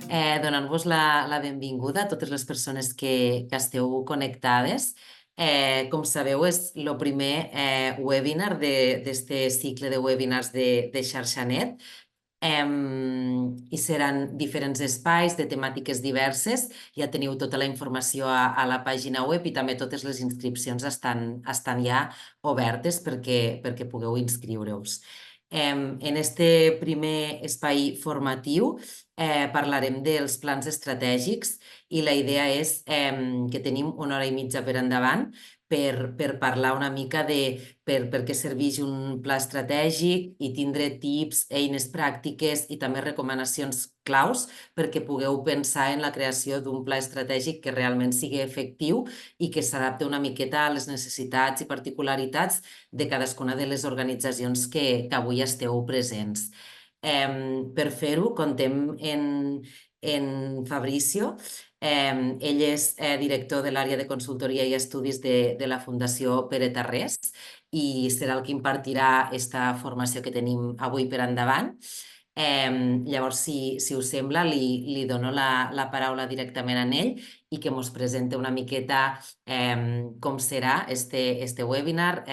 donant-vos la benvinguda a totes les persones que esteu connectades. Com sabeu, és el primer webinar d'aquest cicle de webinars de XarxaNet. I seran diferents espais de temàtiques diverses. Ja teniu tota la informació a la pàgina web i també totes les inscripcions estan ja obertes perquè pugueu inscriure-us. En este primer espai formatiu parlarem dels plans estratègics i la idea és que tenim 1 hora i mitja per endavant per parlar una mica de per què serveix un pla estratègic i tindre tips, eines pràctiques i també recomanacions claus perquè pugueu pensar en la creació d'un pla estratègic que realment sigui efectiu i que s'adapti una miqueta a les necessitats i particularitats de cadascuna de les organitzacions que avui esteu presents. Per fer-ho, contem en Fabricio. Ell és director de l'àrea de consultoria i estudis de la Fundació Pere Tarrés i serà el que impartirà aquesta formació que tenim avui per endavant. Llavors, si us sembla, li dono la paraula directament a ell i que ens presente una miqueta com serà este webinar,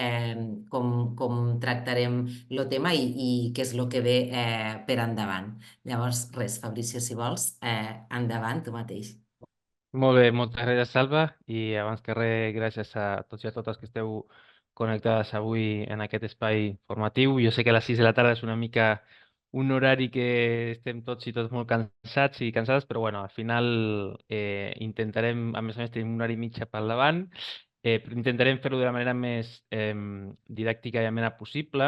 com tractarem el tema i què és el que ve per endavant. Llavors, res, Fabricio, si vols, endavant, tu mateix. Molt bé, moltes gràcies, Salva, i abans que res, gràcies a tots i a totes que esteu connectades avui en aquest espai formatiu. Jo sé que a les 6 de la tarda és una mica un horari que estem tots i tots molt cansats i cansades, però bueno, al final intentarem, a més, tenim 1 hora i mitja pel davant, però intentarem fer-ho de la manera més didàctica i amena possible.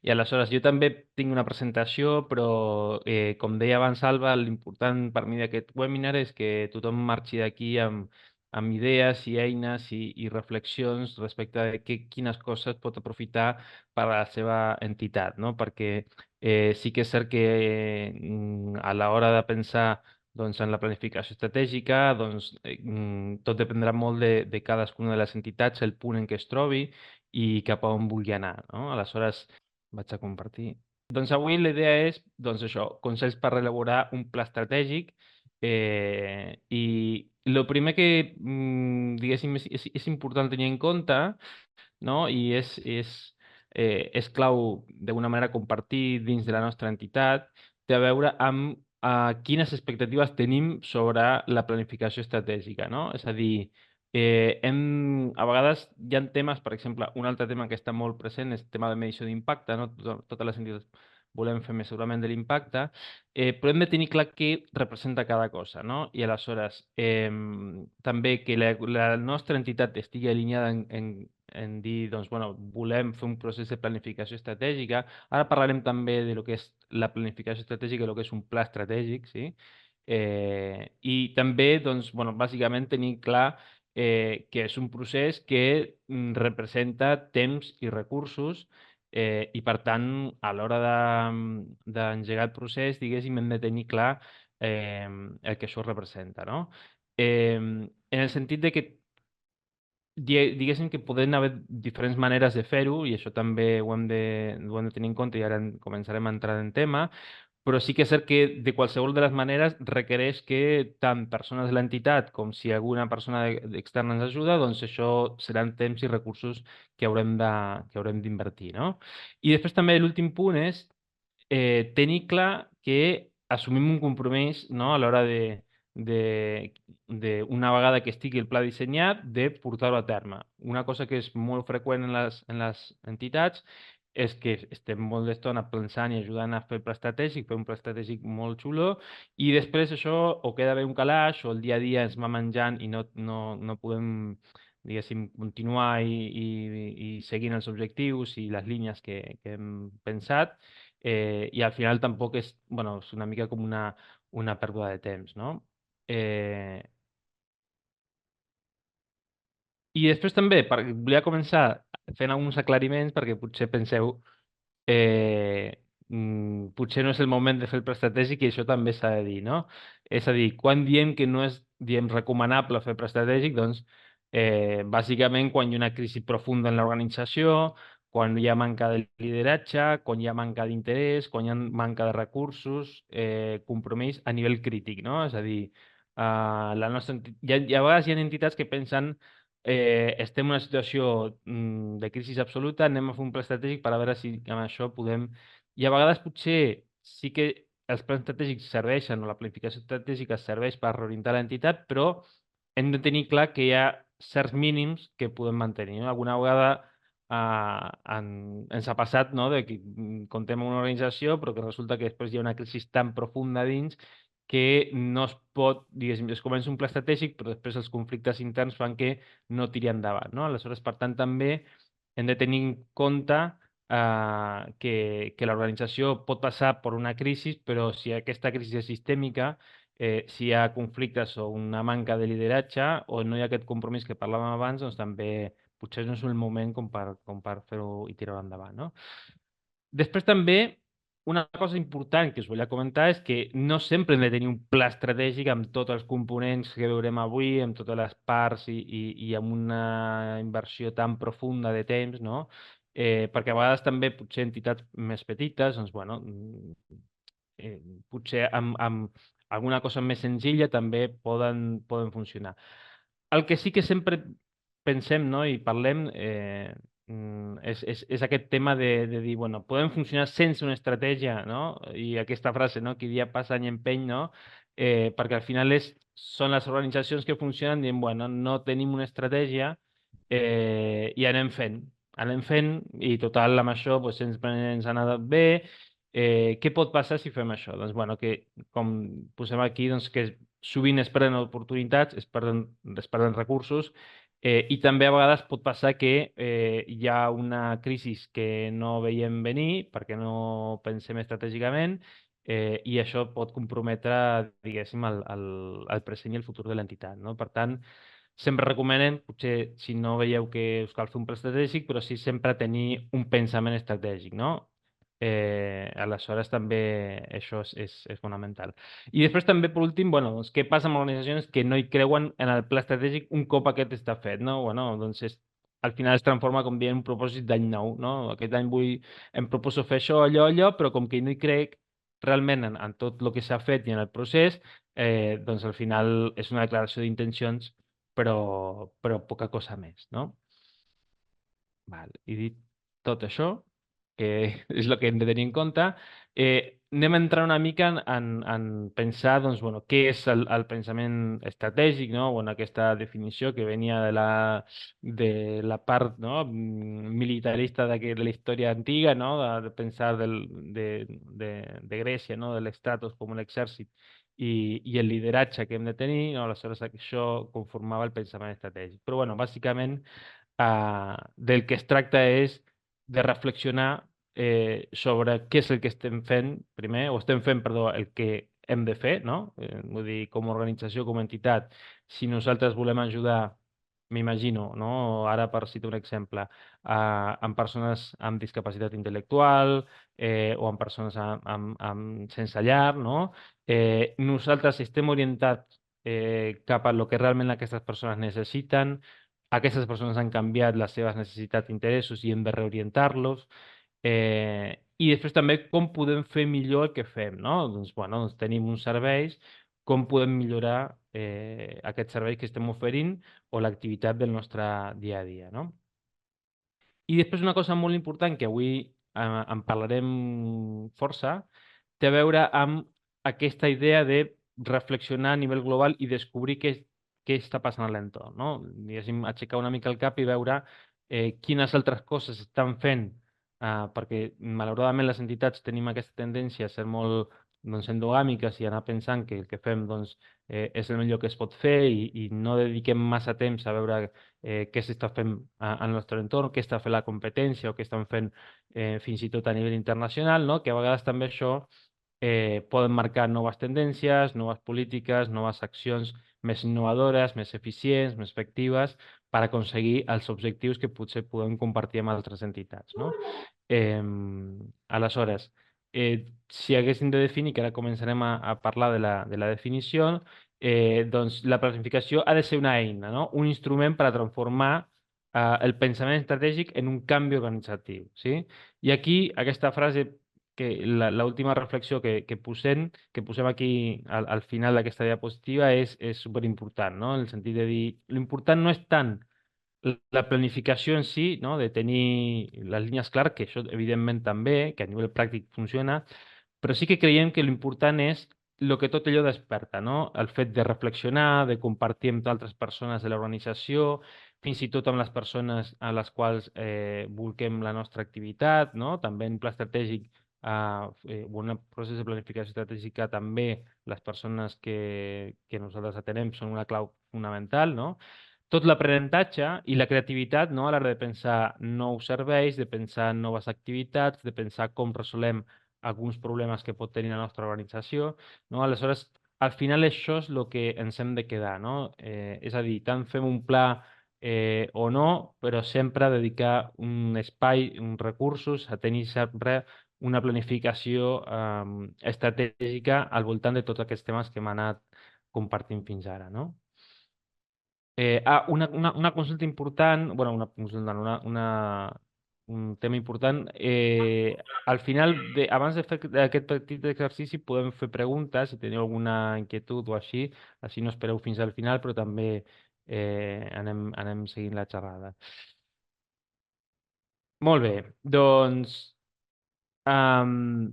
I aleshores jo també tinc una presentació, però com deia abans Alba, l'important per mi d'aquest webinar és que tothom marxi d'aquí amb idees i eines i reflexions respecte de quines coses pot aprofitar per a la seva entitat, no? Perquè sí que és cert que a l'hora de pensar doncs, en la planificació estratègica, doncs, tot dependrà molt de cadascuna de les entitats, el punt en què es trobi i cap a on vulgui anar, no? Aleshores, vaig a compartir. Doncs avui la idea és, doncs això, consells per elaborar un pla estratègic i el primer que, diguéssim, és important tenir en compte, no? I és clau d'alguna manera compartir dins de la nostra entitat, té a veure amb quines expectatives tenim sobre la planificació estratègica, no? És a dir, a vegades hi ha temes, per exemple, un altre tema que està molt present és el tema de medició d'impacte, no? Totes les entitats volem fer més segurament de l'impacte, però hem de tenir clar què representa cada cosa, no? I aleshores, també que la nostra entitat estigui alineada en dir, doncs, bueno, volem fer un procés de planificació estratègica. Ara parlarem també de lo que és la planificació estratègica i el que és un pla estratègic, sí? I també, doncs, bueno, bàsicament tenir clar que és un procés que representa temps i recursos i, per tant, a l'hora d'engegar el procés, diguéssim, hem de tenir clar el que això representa, no? En el sentit de que diguéssim que poden haver diferents maneres de fer-ho i això també ho hem de tenir en compte i ara començarem a entrar en tema, però sí que és cert que de qualsevol de les maneres requereix que tant persones de l'entitat com si alguna persona externa ens ajuda, doncs això seran temps i recursos que haurem d'invertir, no? I després també l'últim punt és tenir clar que assumim un compromís, no? A l'hora una vegada que estigui el pla dissenyat, de portar-ho a terme. Una cosa que és molt freqüent en les entitats és que estem molt d'estona pensant i ajudant a fer el pla estratègic, fer un pla estratègic molt xulo, i després això o queda bé un calaix o el dia a dia ens va menjant i no podem, diguéssim, continuar i seguint els objectius i les línies que hem pensat, i al final tampoc és, bueno, és una mica com una pèrdua de temps, no? I després també, volia començar fent alguns aclariments perquè potser penseu potser no és el moment de fer el pla estratègic i això també s'ha de dir, no? És a dir, quan diem que no és, diem, recomanable fer pla estratègic, doncs, bàsicament quan hi ha una crisi profunda en l'organització, quan hi ha manca de lideratge, quan hi ha manca d'interès, quan hi ha manca de recursos, compromís a nivell crític, no? És a dir, la nostra a vegades hi ha entitats que pensen estem en una situació de crisi absoluta, anem a fer un pla estratègic per a veure si amb això podem... I a vegades potser sí que els plans estratègics serveixen o la planificació estratègica serveix per reorientar l'entitat, però hem de tenir clar que hi ha certs mínims que podem mantenir. No? Alguna vegada ens ha passat, no?, de que comptem amb una organització però que resulta que després hi ha una crisi tan profunda dins que no es pot, diguéssim, es comença un pla estratègic però després els conflictes interns fan que no tiri endavant. No? Aleshores, per tant, també hem de tenir en compte que l'organització pot passar per una crisi, però si aquesta crisi és sistèmica, si hi ha conflictes o una manca de lideratge o no hi ha aquest compromís que parlàvem abans, doncs també potser no és el moment com per fer-ho i tirar-ho endavant, no? Després també, una cosa important que us volia comentar és que no sempre hem de tenir un pla estratègic amb tots els components que veurem avui, amb totes les parts i amb una inversió tan profunda de temps, no? Perquè a vegades també potser entitats més petites, doncs, bueno, eh, potser amb alguna cosa més senzilla també poden funcionar. El que sí que sempre pensem, no, i parlem és aquest tema de dir, bueno, podem funcionar sense una estratègia, no? I aquesta frase, no? Qui dia passa any empeny, no? Perquè al final són les organitzacions que funcionen dient, bueno, no tenim una estratègia i anem fent i total amb això doncs, sempre ens ha anat bé. Què pot passar si fem això? Doncs, bueno, que com posem aquí, doncs, que sovint es perden oportunitats, es perden recursos i també a vegades pot passar que hi ha una crisi que no veiem venir perquè no pensem estratègicament i això pot comprometre, diguéssim, el present i el futur de l'entitat, no? Per tant, sempre recomanem, potser si no veieu que us cal fer un pla estratègic, però sí sempre tenir un pensament estratègic, no? Aleshores també això és fonamental. I després també, per últim, bueno, doncs, què passa amb organitzacions que no hi creuen en el pla estratègic un cop aquest està fet, no? Bueno, doncs al final es transforma, com dient, un propòsit d'any nou, no? Aquest any em proposo fer això, allò, però com que no hi crec realment en tot el que s'ha fet i en el procés, doncs al final és una declaració d'intencions, però poca cosa més, no? Val. I dit tot això, que és el que hem de tenir en compte, anem a entrar una mica en pensar doncs, bueno, què és el pensament estratègic, no? Bueno, aquesta definició que venia de la part, no? Militarista de la història antiga, no? De pensar de Grècia, no? De l'estatus com un exèrcit i el lideratge que hem de tenir, no? Aleshores això conformava el pensament estratègic. Però bueno, bàsicament del que es tracta és de reflexionar sobre què és el que estem fent primer, o estem fent, perdó, el que hem de fer, no? Vull dir, com a organització, com a entitat, si nosaltres volem ajudar, m'imagino, no? Ara per citar un exemple, amb persones amb discapacitat intel·lectual o amb persones sense llar, no? Nosaltres estem orientats cap a lo que realment aquestes persones necessiten, aquestes persones han canviat les seves necessitats i interessos i hem de reorientar-los. I després també com podem fer millor el que fem, no? Doncs, bueno, doncs tenim uns serveis, com podem millorar aquests serveis que estem oferint o l'activitat del nostre dia a dia, no? I després una cosa molt important que avui en parlarem força, té a veure amb aquesta idea de reflexionar a nivell global i descobrir què està passant a l'entorn, no? Diguéssim, aixecar una mica el cap i veure quines altres coses estan fent, perquè malauradament les entitats tenim aquesta tendència a ser molt doncs, endogàmiques i anar pensant que el que fem doncs, és el millor que es pot fer i no dediquem massa temps a veure què s'està fent al nostre entorn, què està fent la competència o què estan fent fins i tot a nivell internacional, no? Que a vegades també això poden marcar noves tendències, noves polítiques, noves accions més innovadores, més eficients, més efectives per aconseguir els objectius que potser podem compartir amb altres entitats, no? Aleshores, si haguéssim de definir, que ara començarem a parlar de la definició, doncs la planificació ha de ser una eina, no? Un instrument per a transformar el pensament estratègic en un canvi organitzatiu, sí? I aquí, aquesta frase, que l'última reflexió que posem aquí al final d'aquesta diapositiva és superimportant, no? En el sentit de dir, l'important no és tant la planificació en si, no? De tenir les línies clares, que això evidentment també, que a nivell pràctic funciona, però sí que creiem que l'important és el que tot allò desperta, no? El fet de reflexionar, de compartir amb altres persones de l'organització, fins i tot amb les persones a les quals volquem la nostra activitat, no? També en pla estratègic, un procés de planificació estratègica, també les persones que nosaltres atenem són una clau fonamental, no? Tot l'aprenentatge i la creativitat, no? A l'hora de pensar nous serveis, de pensar en noves activitats, de pensar com resolem alguns problemes que pot tenir la nostra organització, no? Aleshores, al final això és el que ens hem de quedar, no? És a dir, tant fem un pla o no, però sempre dedicar un espai, uns recursos a tenir sempre una planificació estratègica al voltant de tots aquests temes que hem anat compartint fins ara, no? Una consulta important, bueno, una consulta, no, un tema important. Al final, abans de fer aquest petit exercici, podem fer preguntes, si teniu alguna inquietud o així, així no espereu fins al final, però també anem seguint la xerrada. Molt bé, doncs, um,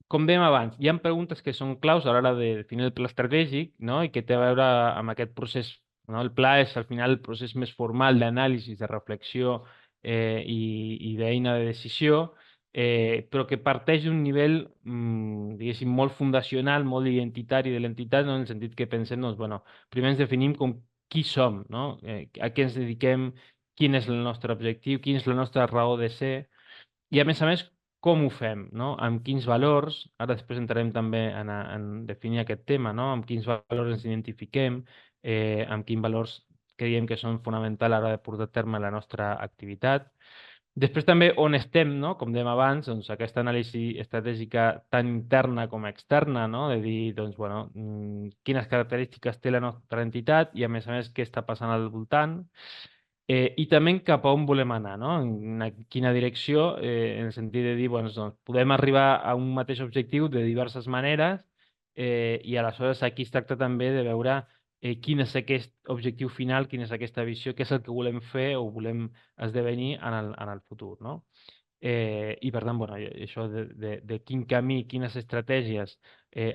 com dèiem abans, hi ha preguntes que són claus a l'hora de definir el pla estratègic, no? I que té a veure amb aquest procés, no? El pla és al final el procés més formal d'anàlisi, de reflexió i d'eina de decisió, però que parteix d'un nivell, diguéssim, molt fundacional, molt identitari de l'entitat, no? En el sentit que pensem, doncs, bueno, primer ens definim com qui som, no? A què ens dediquem, quin és el nostre objectiu, quina és la nostra raó de ser, i a més, com ho fem, no? Amb quins valors, ara després entrarem també en definir aquest tema, no? Amb quins valors ens identifiquem, amb quins valors creiem que són fonamentals a l'hora de portar a terme la nostra activitat. Després també on estem, no? Com dèiem abans, doncs aquesta anàlisi estratègica tant interna com externa, no? De dir, doncs, bueno, quines característiques té la nostra entitat i a més què està passant al voltant. I també cap a on volem anar, no? En quina direcció, en el sentit de dir, bueno, doncs, podem arribar a un mateix objectiu de diverses maneres i aleshores aquí es tracta també de veure quin és aquest objectiu final, quina és aquesta visió, què és el que volem fer o volem esdevenir en el futur, no? I per tant, bueno, això de quin camí, quines estratègies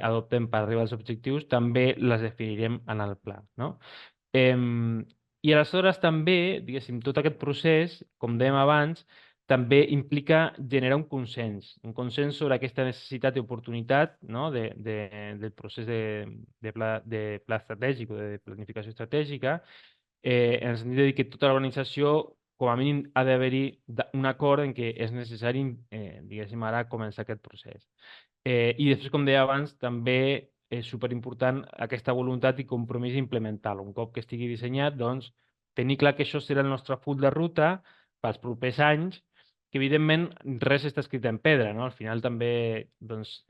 adoptem per arribar als objectius, també les definirem en el pla, no? I aleshores també, diguéssim, tot aquest procés, com dèiem abans, també implica generar un consens sobre aquesta necessitat i oportunitat, no? Del procés de pla estratègic o de planificació estratègica, en el sentit de dir que tota l'organització, com a mínim, ha d'haver-hi un acord en què és necessari, diguéssim, ara començar aquest procés. I després, com deia abans, també és superimportant aquesta voluntat i compromís d'implementar-lo. Un cop que estigui dissenyat, doncs, tenir clar que això serà el nostre full de ruta pels propers anys, que evidentment res està escrit en pedra, no? Al final també, doncs,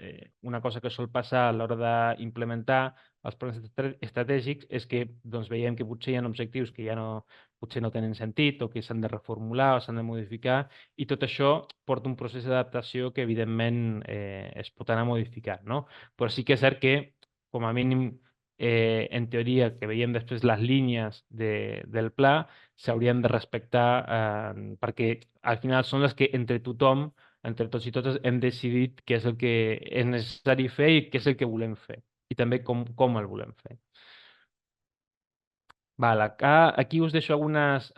una cosa que sol passar a l'hora d'implementar els plans estratègics és que doncs, veiem que potser hi ha objectius que ja no, potser no tenen sentit o que s'han de reformular o s'han de modificar i tot això porta un procés d'adaptació que evidentment es pot anar modificant, no? Però sí que és cert que, com a mínim, en teoria, que veiem després les línies del pla, s'haurien de respectar perquè al final són les que entre tothom, entre tots i totes, hem decidit què és el que és necessari fer i què és el que volem fer i també com el volem fer. Val, aquí us deixo algunes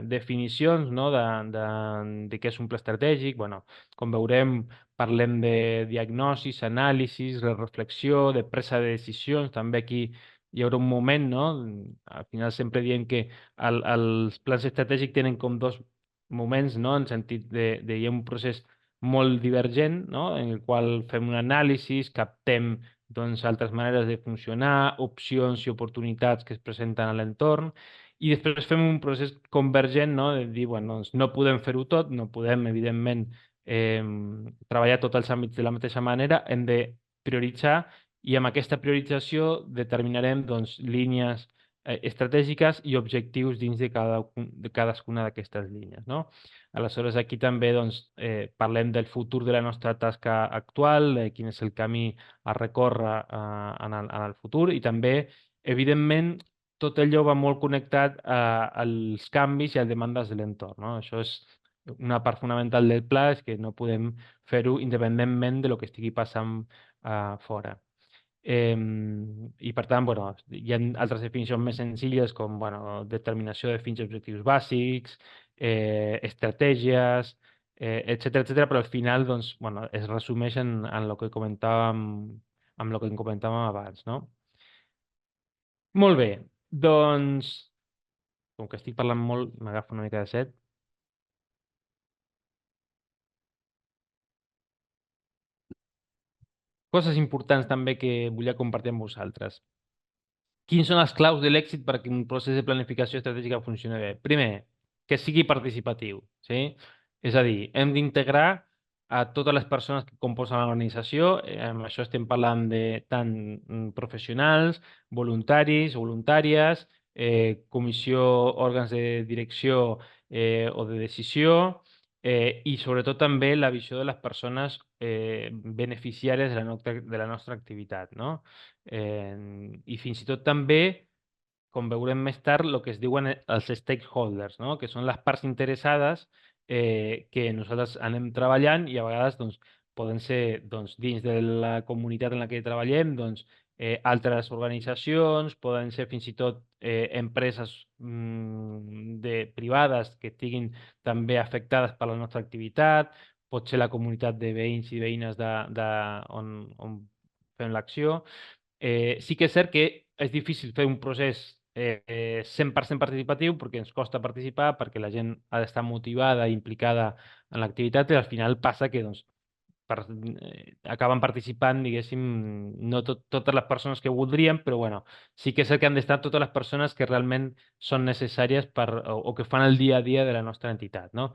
definicions, no, de què és un pla estratègic. Bueno, com veurem, parlem de diagnosis, anàlisis, de reflexió, de presa de decisions. També aquí hi haurà un moment, no? Al final sempre diem que els plans estratègics tenen com dos moments, no? En sentit hi ha un procés molt divergent, no? En el qual fem un anàlisi, captem doncs, altres maneres de funcionar, opcions i oportunitats que es presenten a l'entorn, i després fem un procés convergent, no? De dir, bueno, doncs no podem fer-ho tot, no podem, evidentment, treballar tots els àmbits de la mateixa manera, hem de prioritzar i amb aquesta priorització determinarem doncs, línies estratègiques i objectius dins de cadascuna d'aquestes línies, no? Aleshores, aquí també doncs, parlem del futur de la nostra tasca actual, quin és el camí a recórrer en el futur i també, evidentment, tot allò va molt connectat als canvis i a les demandes de l'entorn, no? Això és una part fonamental del pla, és que no podem fer-ho independentment de lo que estigui passant fora. I per tant, bueno, hi ha altres definicions més senzilles com bueno, determinació de fins i objectius bàsics, estratègies, etcètera, però al final doncs, bueno, es resumeix en el que comentàvem, amb el que comentàvem abans, no? Molt bé, doncs, com que estic parlant molt, m'agafo una mica de set. Coses importants també que volia compartir amb vosaltres. Quins són els claus de l'èxit perquè un procés de planificació estratègica funcioni bé? Primer, que sigui participatiu, sí? És a dir, hem d'integrar a totes les persones que composen l'organització, amb això estem parlant de tant professionals, voluntaris, voluntàries, comissió, òrgans de direcció o de decisió, i sobretot també la visió de les persones beneficiàries de la nostra activitat, no? I fins i tot també, com veurem més tard, el que es diuen els stakeholders, no? Que són les parts interessades que nosaltres anem treballant i a vegades doncs, poden ser doncs, dins de la comunitat en la que treballem, doncs, altres organitzacions, poden ser fins i tot empreses privades que estiguin també afectades per la nostra activitat, pot ser la comunitat de veïns i veïnes on fem l'acció. Sí que és cert que és difícil fer un procés 100% participatiu perquè ens costa participar, perquè la gent ha d'estar motivada i implicada en l'activitat i al final passa que doncs, acaben participant, diguéssim, no totes les persones que voldríem, però bueno, sí que és cert que han d'estar totes les persones que realment són necessàries o que fan el dia a dia de la nostra entitat, no?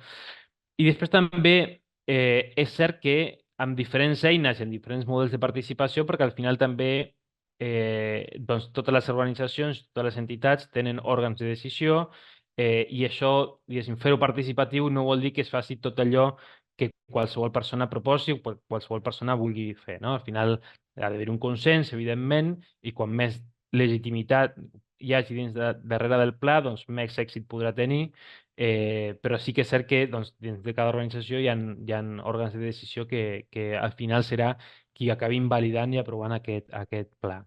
I després també és cert que amb diferents eines i amb diferents models de participació, perquè al final també doncs, totes les organitzacions, totes les entitats tenen òrgans de decisió i això, diguéssim, fer-ho participatiu no vol dir que es faci tot allò que qualsevol persona proposi o qualsevol persona vulgui fer, no? Al final ha d'haver un consens, evidentment, i quan més legitimitat hi hagi darrere del pla, doncs més èxit podrà tenir, però sí que és cert que doncs, dins de cada organització hi ha òrgans de decisió que al final serà qui acabi invalidant i aprovant aquest pla.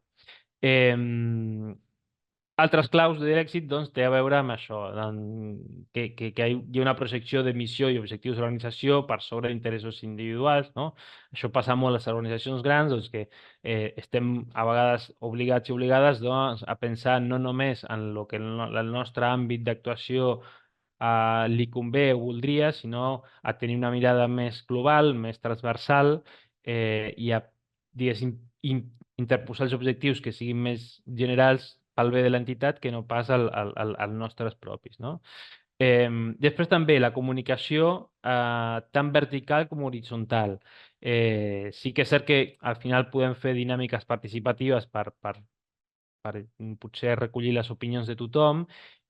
Altres claus de l'èxit doncs, té a veure amb això, que hi ha una projecció de missió i objectius de l'organització per sobre d'interessos individuals, no? Això passa molt a les organitzacions grans, doncs, que estem a vegades obligats i obligades doncs, a pensar no només en el que el nostre àmbit d'actuació li convé o voldria, sinó a tenir una mirada més global, més transversal i a, diguéssim, interposar els objectius que siguin més generals pel bé de l'entitat que no pas als nostres propis, no? Després també la comunicació tant vertical com horitzontal. Sí que és cert que al final podem fer dinàmiques participatives per potser recollir les opinions de tothom,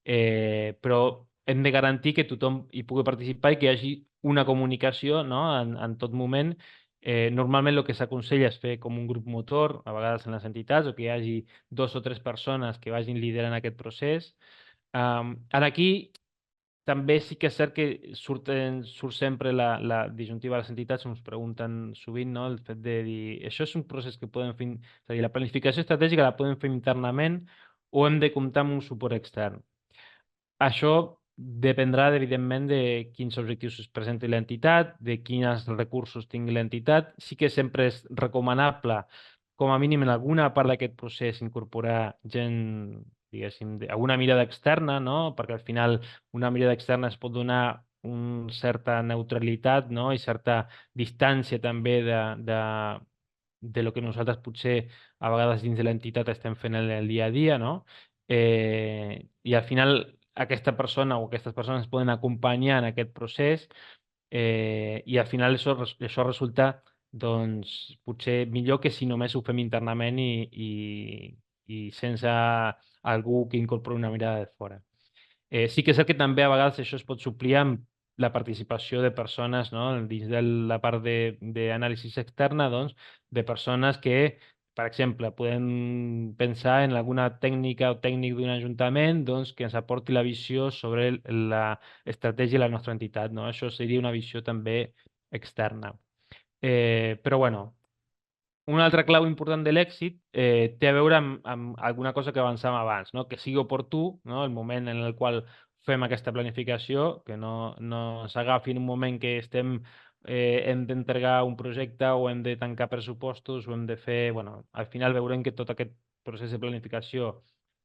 però hem de garantir que tothom hi pugui participar i que hi hagi una comunicació, no? En tot moment. Normalment el que s'aconsella és fer com un grup motor, a vegades en les entitats, o que hi hagi 2 o 3 persones que vagin liderant aquest procés. Ara aquí també sí que és cert que surt sempre la disjuntiva de les entitats, ens pregunten sovint, no? El fet de dir, això és un procés que podem fer, és a dir, la planificació estratègica la podem fer internament o hem de comptar amb un suport extern. Això dependrà, evidentment, de quins objectius es presenti l'entitat, de quins recursos tingui l'entitat. Sí que sempre és recomanable, com a mínim en alguna part d'aquest procés, incorporar gent, diguéssim, alguna mirada externa, no? Perquè al final una mirada externa es pot donar una certa neutralitat, no? I certa distància també de lo que nosaltres potser a vegades dins de l'entitat estem fent en el dia a dia, no? I al final aquesta persona o aquestes persones poden acompanyar en aquest procés i al final això resulta doncs, potser millor que si només ho fem internament i i sense algú que incorpori una mirada de fora. Sí que és cert que també a vegades això es pot suplir amb la participació de persones, no? Dins de la part d'anàlisi externa, doncs, de persones que, per exemple, podem pensar en alguna tècnica o tècnic d'un ajuntament, doncs, que ens aporti la visió sobre l'estratègia de la nostra entitat, no? Això seria una visió també externa. Però bueno, una altra clau important de l'èxit té a veure amb alguna cosa que avançàvem abans, no? Que sigui oportú, no? El moment en el qual fem aquesta planificació, que no s'agafi en un moment que hem d'entregar un projecte o hem de tancar pressupostos o hem de fer... Bueno, al final veurem que tot aquest procés de planificació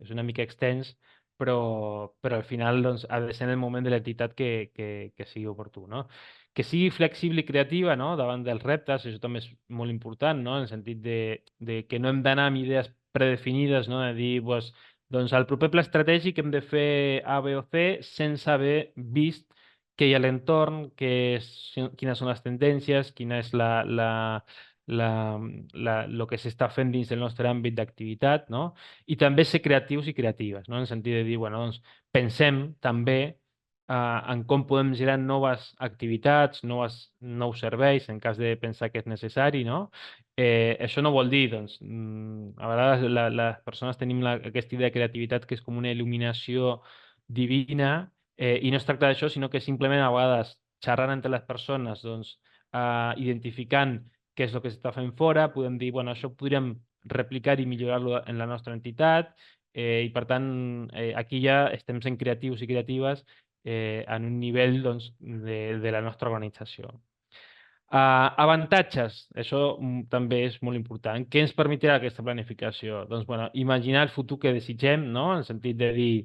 és una mica extens, però al final doncs, ha de ser en el moment de l'entitat que sigui oportú, no? Que sigui flexible i creativa, no? Davant dels reptes, això també és molt important, no? En el sentit de que no hem d'anar amb idees predefinides, no? De dir, doncs al proper pla estratègic hem de fer A, B o C sense haver vist què hi ha a l'entorn, quines són les tendències, quina és lo que s'està fent dins del nostre àmbit d'activitat, no? I també ser creatius i creatives, no? En el sentit de dir, bueno, doncs pensem també en com podem generar noves activitats, nous serveis, en cas de pensar que és necessari, no? Això no vol dir, doncs, a vegades les persones tenim aquesta idea de creativitat que és com una il·luminació divina, i no es tracta d'això, sinó que simplement a vegades xerrant entre les persones, doncs, identificant què és el que s'està fent fora, podem dir, bueno, això podríem replicar i millorar-lo en la nostra entitat, i per tant, aquí ja estem sent creatius i creatives en un nivell doncs, de la nostra organització. Avantatges, això també és molt important. Què ens permetrà aquesta planificació? Doncs, bueno, imaginar el futur que desitgem, no? En el sentit de dir,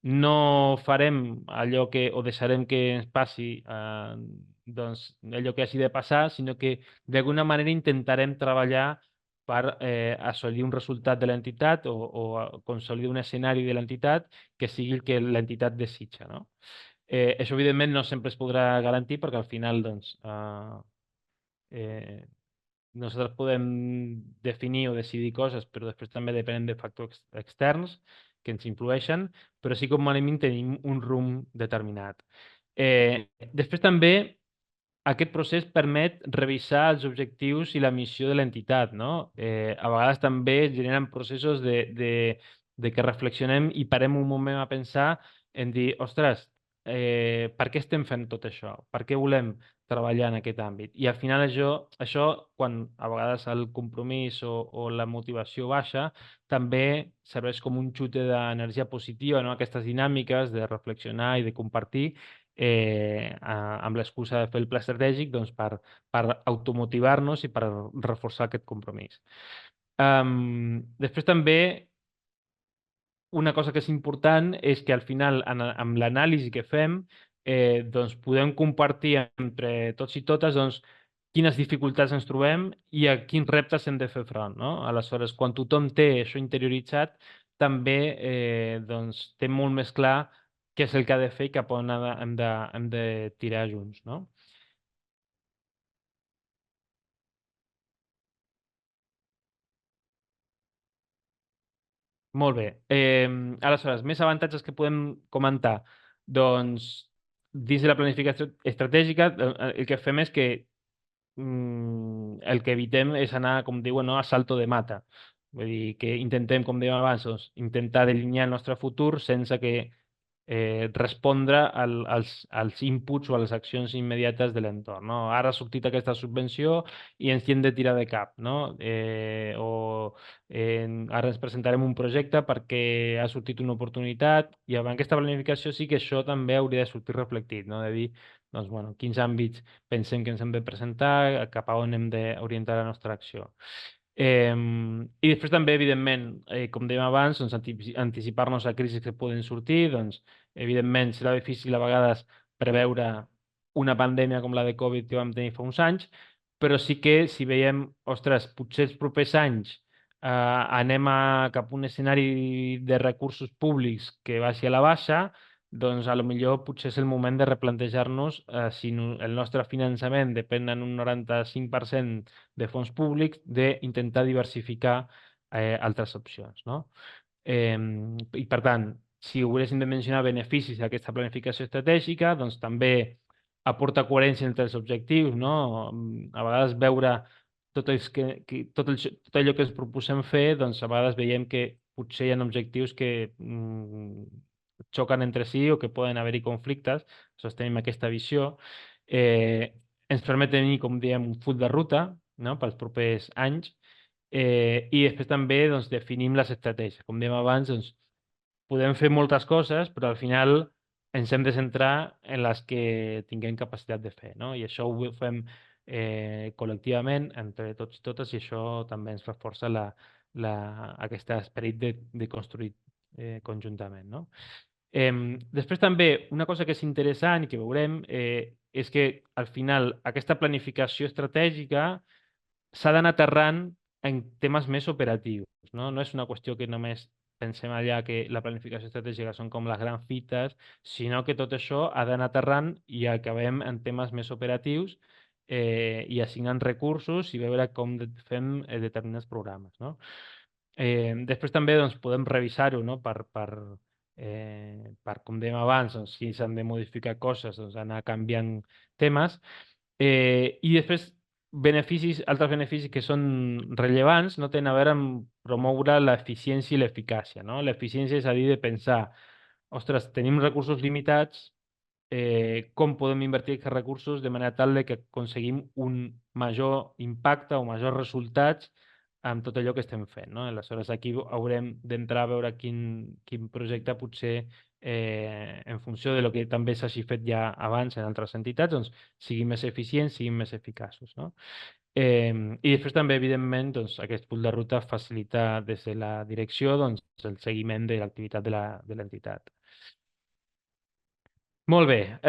no farem allò que, o deixarem que ens passi, doncs, allò que hagi de passar, sinó que d'alguna manera intentarem treballar per assolir un resultat de l'entitat o consolidar un escenari de l'entitat que sigui el que l'entitat desitja, no? Això, evidentment, no sempre es podrà garantir perquè al final, doncs, eh, nosaltres podem definir o decidir coses, però després també depenen de factors externs que ens influeixen, però sí que com a mínim tenim un rumb determinat. Després també aquest procés permet revisar els objectius i la missió de l'entitat, no? A vegades també es generen processos de que reflexionem i parem un moment a pensar en dir, ostres, per què estem fent tot això? Per què volem treballar en aquest àmbit? I al final això quan a vegades el compromís o la motivació baixa, també serveix com un xute d'energia positiva, no? Aquestes dinàmiques de reflexionar i de compartir amb l'excusa de fer el pla estratègic doncs, per automotivar-nos i per reforçar aquest compromís. Després també una cosa que és important és que al final, amb l'anàlisi que fem, doncs podem compartir entre tots i totes doncs, quines dificultats ens trobem i a quins reptes hem de fer front. No? Aleshores, quan tothom té això interioritzat, també doncs, té molt més clar què és el que ha de fer i cap on hem de tirar junts. No? Molt bé. Aleshores, més avantatges que podem comentar. Doncs, dins de la planificació estratègica, el que fem és que el que evitem és anar, com diuen, no, a salto de mata. Vull dir que intentem, com dèiem abans, doncs, intentar delinear el nostre futur sense que respondre als inputs o a les accions immediates de l'entorn. No? Ara ha sortit aquesta subvenció i ens hi hem de tirar de cap. No? Ara ens presentarem un projecte perquè ha sortit una oportunitat i amb aquesta planificació sí que això també hauria de sortir reflectit, no? De dir doncs, bueno, quins àmbits pensem que ens hem de presentar, cap a on hem d'orientar la nostra acció. I després també, evidentment, com dèiem abans, doncs, anticipar-nos a crisis que poden sortir, doncs, evidentment serà difícil a vegades preveure una pandèmia com la de Covid que vam tenir fa uns anys, però sí que si veiem, ostres, potser els propers anys anem cap a un escenari de recursos públics que vagi a la baixa, doncs a lo millor potser és el moment de replantejar-nos si el nostre finançament depèn en un 95% de fons públics, d'intentar diversificar altres opcions, no? I per tant, si haguéssim de mencionar beneficis d'aquesta planificació estratègica, doncs també aporta coherència entre els objectius, no? A vegades veure tot allò que ens proposem fer, doncs a vegades veiem que potser hi ha objectius que xoquen entre si o que poden haver-hi conflictes, tenim aquesta visió. Ens permet tenir, com dèiem, un full de ruta, no? Pels propers anys, i després també doncs, definim les estratègies. Com dèiem abans, doncs, podem fer moltes coses, però al final ens hem de centrar en les que tinguem capacitat de fer, no? I això ho fem col·lectivament, entre tots i totes, i això també ens reforça aquest esperit de construir conjuntament, no? Després també, una cosa que és interessant i que veurem és que al final aquesta planificació estratègica s'ha d'anar aterrant en temes més operatius, no? No és una qüestió que només pensem allà que la planificació estratègica són com les grans fites, sinó que tot això ha d'anar aterrant i acabem en temes més operatius i assignant recursos i veure com fem determinats programes, no? Després també doncs, podem revisar-ho, no? Com dèiem abans, doncs, si s'han de modificar coses, doncs, anar canviant temes. I després altres beneficis que són rellevants no tenen a veure amb promoure l'eficiència i l'eficàcia, no? L'eficiència és a dir de pensar, ostres, tenim recursos limitats, com podem invertir aquests recursos de manera tal de que aconseguim un major impacte o majors resultats amb tot allò que estem fent, no? Aleshores, aquí haurem d'entrar a veure quin projecte potser en funció de lo que també s'hagi fet ja abans en altres entitats, doncs siguin més eficients, siguin més eficaços, no? I després també, evidentment, doncs, aquest punt de ruta facilita des de la direcció doncs, el seguiment de l'activitat de l'entitat. Molt bé.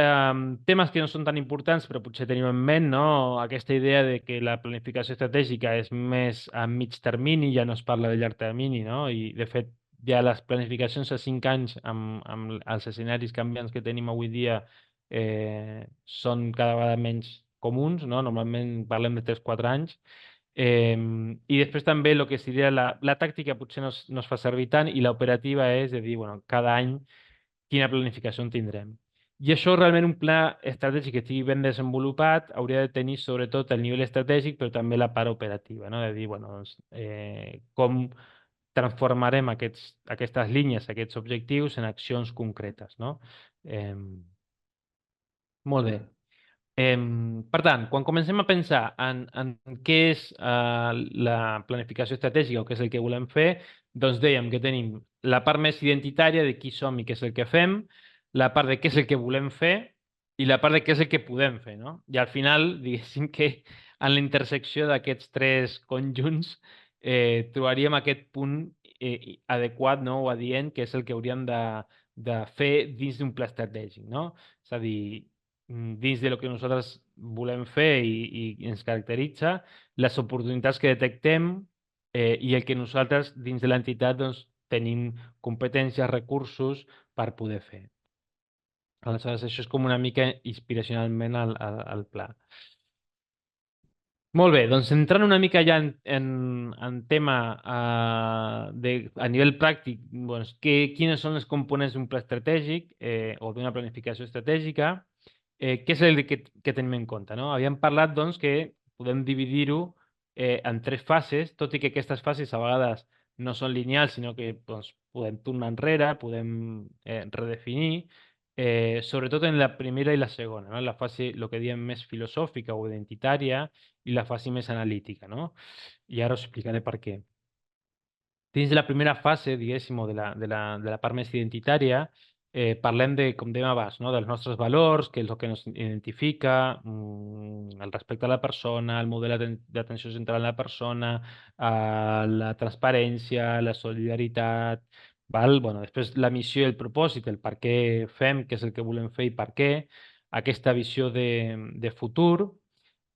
Temes que no són tan importants, però potser tenim en ment, no? Aquesta idea de que la planificació estratègica és més a mig termini, ja no es parla de llarg termini, no? I, de fet, ja les planificacions a 5 anys amb els escenaris canviants que tenim avui dia són cada vegada menys comuns, no? Normalment parlem de 3-4 anys. I després també el que seria la tàctica potser no es fa servir tant i l'operativa és de dir, bueno, cada any quina planificació en tindrem. I això realment un pla estratègic que estigui ben desenvolupat hauria de tenir sobretot el nivell estratègic, però també la part operativa, no? De dir, bueno, doncs, com transformarem aquestes línies, aquests objectius en accions concretes, no? Molt bé. Per tant, quan comencem a pensar en què és la planificació estratègica o què és el que volem fer, doncs dèiem que tenim la part més identitària de qui som i què és el que fem, la part de què és el que volem fer i la part de què és el que podem fer, no? I al final, diguéssim que en la intersecció d'aquests tres conjunts trobaríem aquest punt adequat, no? O adient, que és el que hauríem de fer dins d'un pla estratègic, no? És a dir, dins de lo que nosaltres volem fer i ens caracteritza, les oportunitats que detectem i el que nosaltres dins de l'entitat doncs, tenim competències, recursos per poder fer. Aleshores, això és com una mica inspiracionalment al pla. Molt bé, doncs entrant una mica ja en tema a nivell pràctic, doncs, quines són les components d'un pla estratègic o d'una planificació estratègica, què és el que tenim en compte, no? Havíem parlat doncs, que podem dividir-ho en tres fases, tot i que aquestes fases a vegades no són lineals, sinó que doncs, podem tornar enrere, podem redefinir, sobretot en la primera i la segona, no? La fase, el que diem més filosòfica o identitària, i la fase més analítica, no? I ara us explicaré per què. Dins de la primera fase, diguéssim, o de la part més identitària, parlem de, com dèiem abans, no? Dels nostres valors, què és el que ens identifica, el respecte a la persona, el model d'atenció central a la persona, la transparència, la solidaritat, val? Bueno, després la missió i el propòsit, el per què fem, què és el que volem fer i per què, aquesta visió de futur.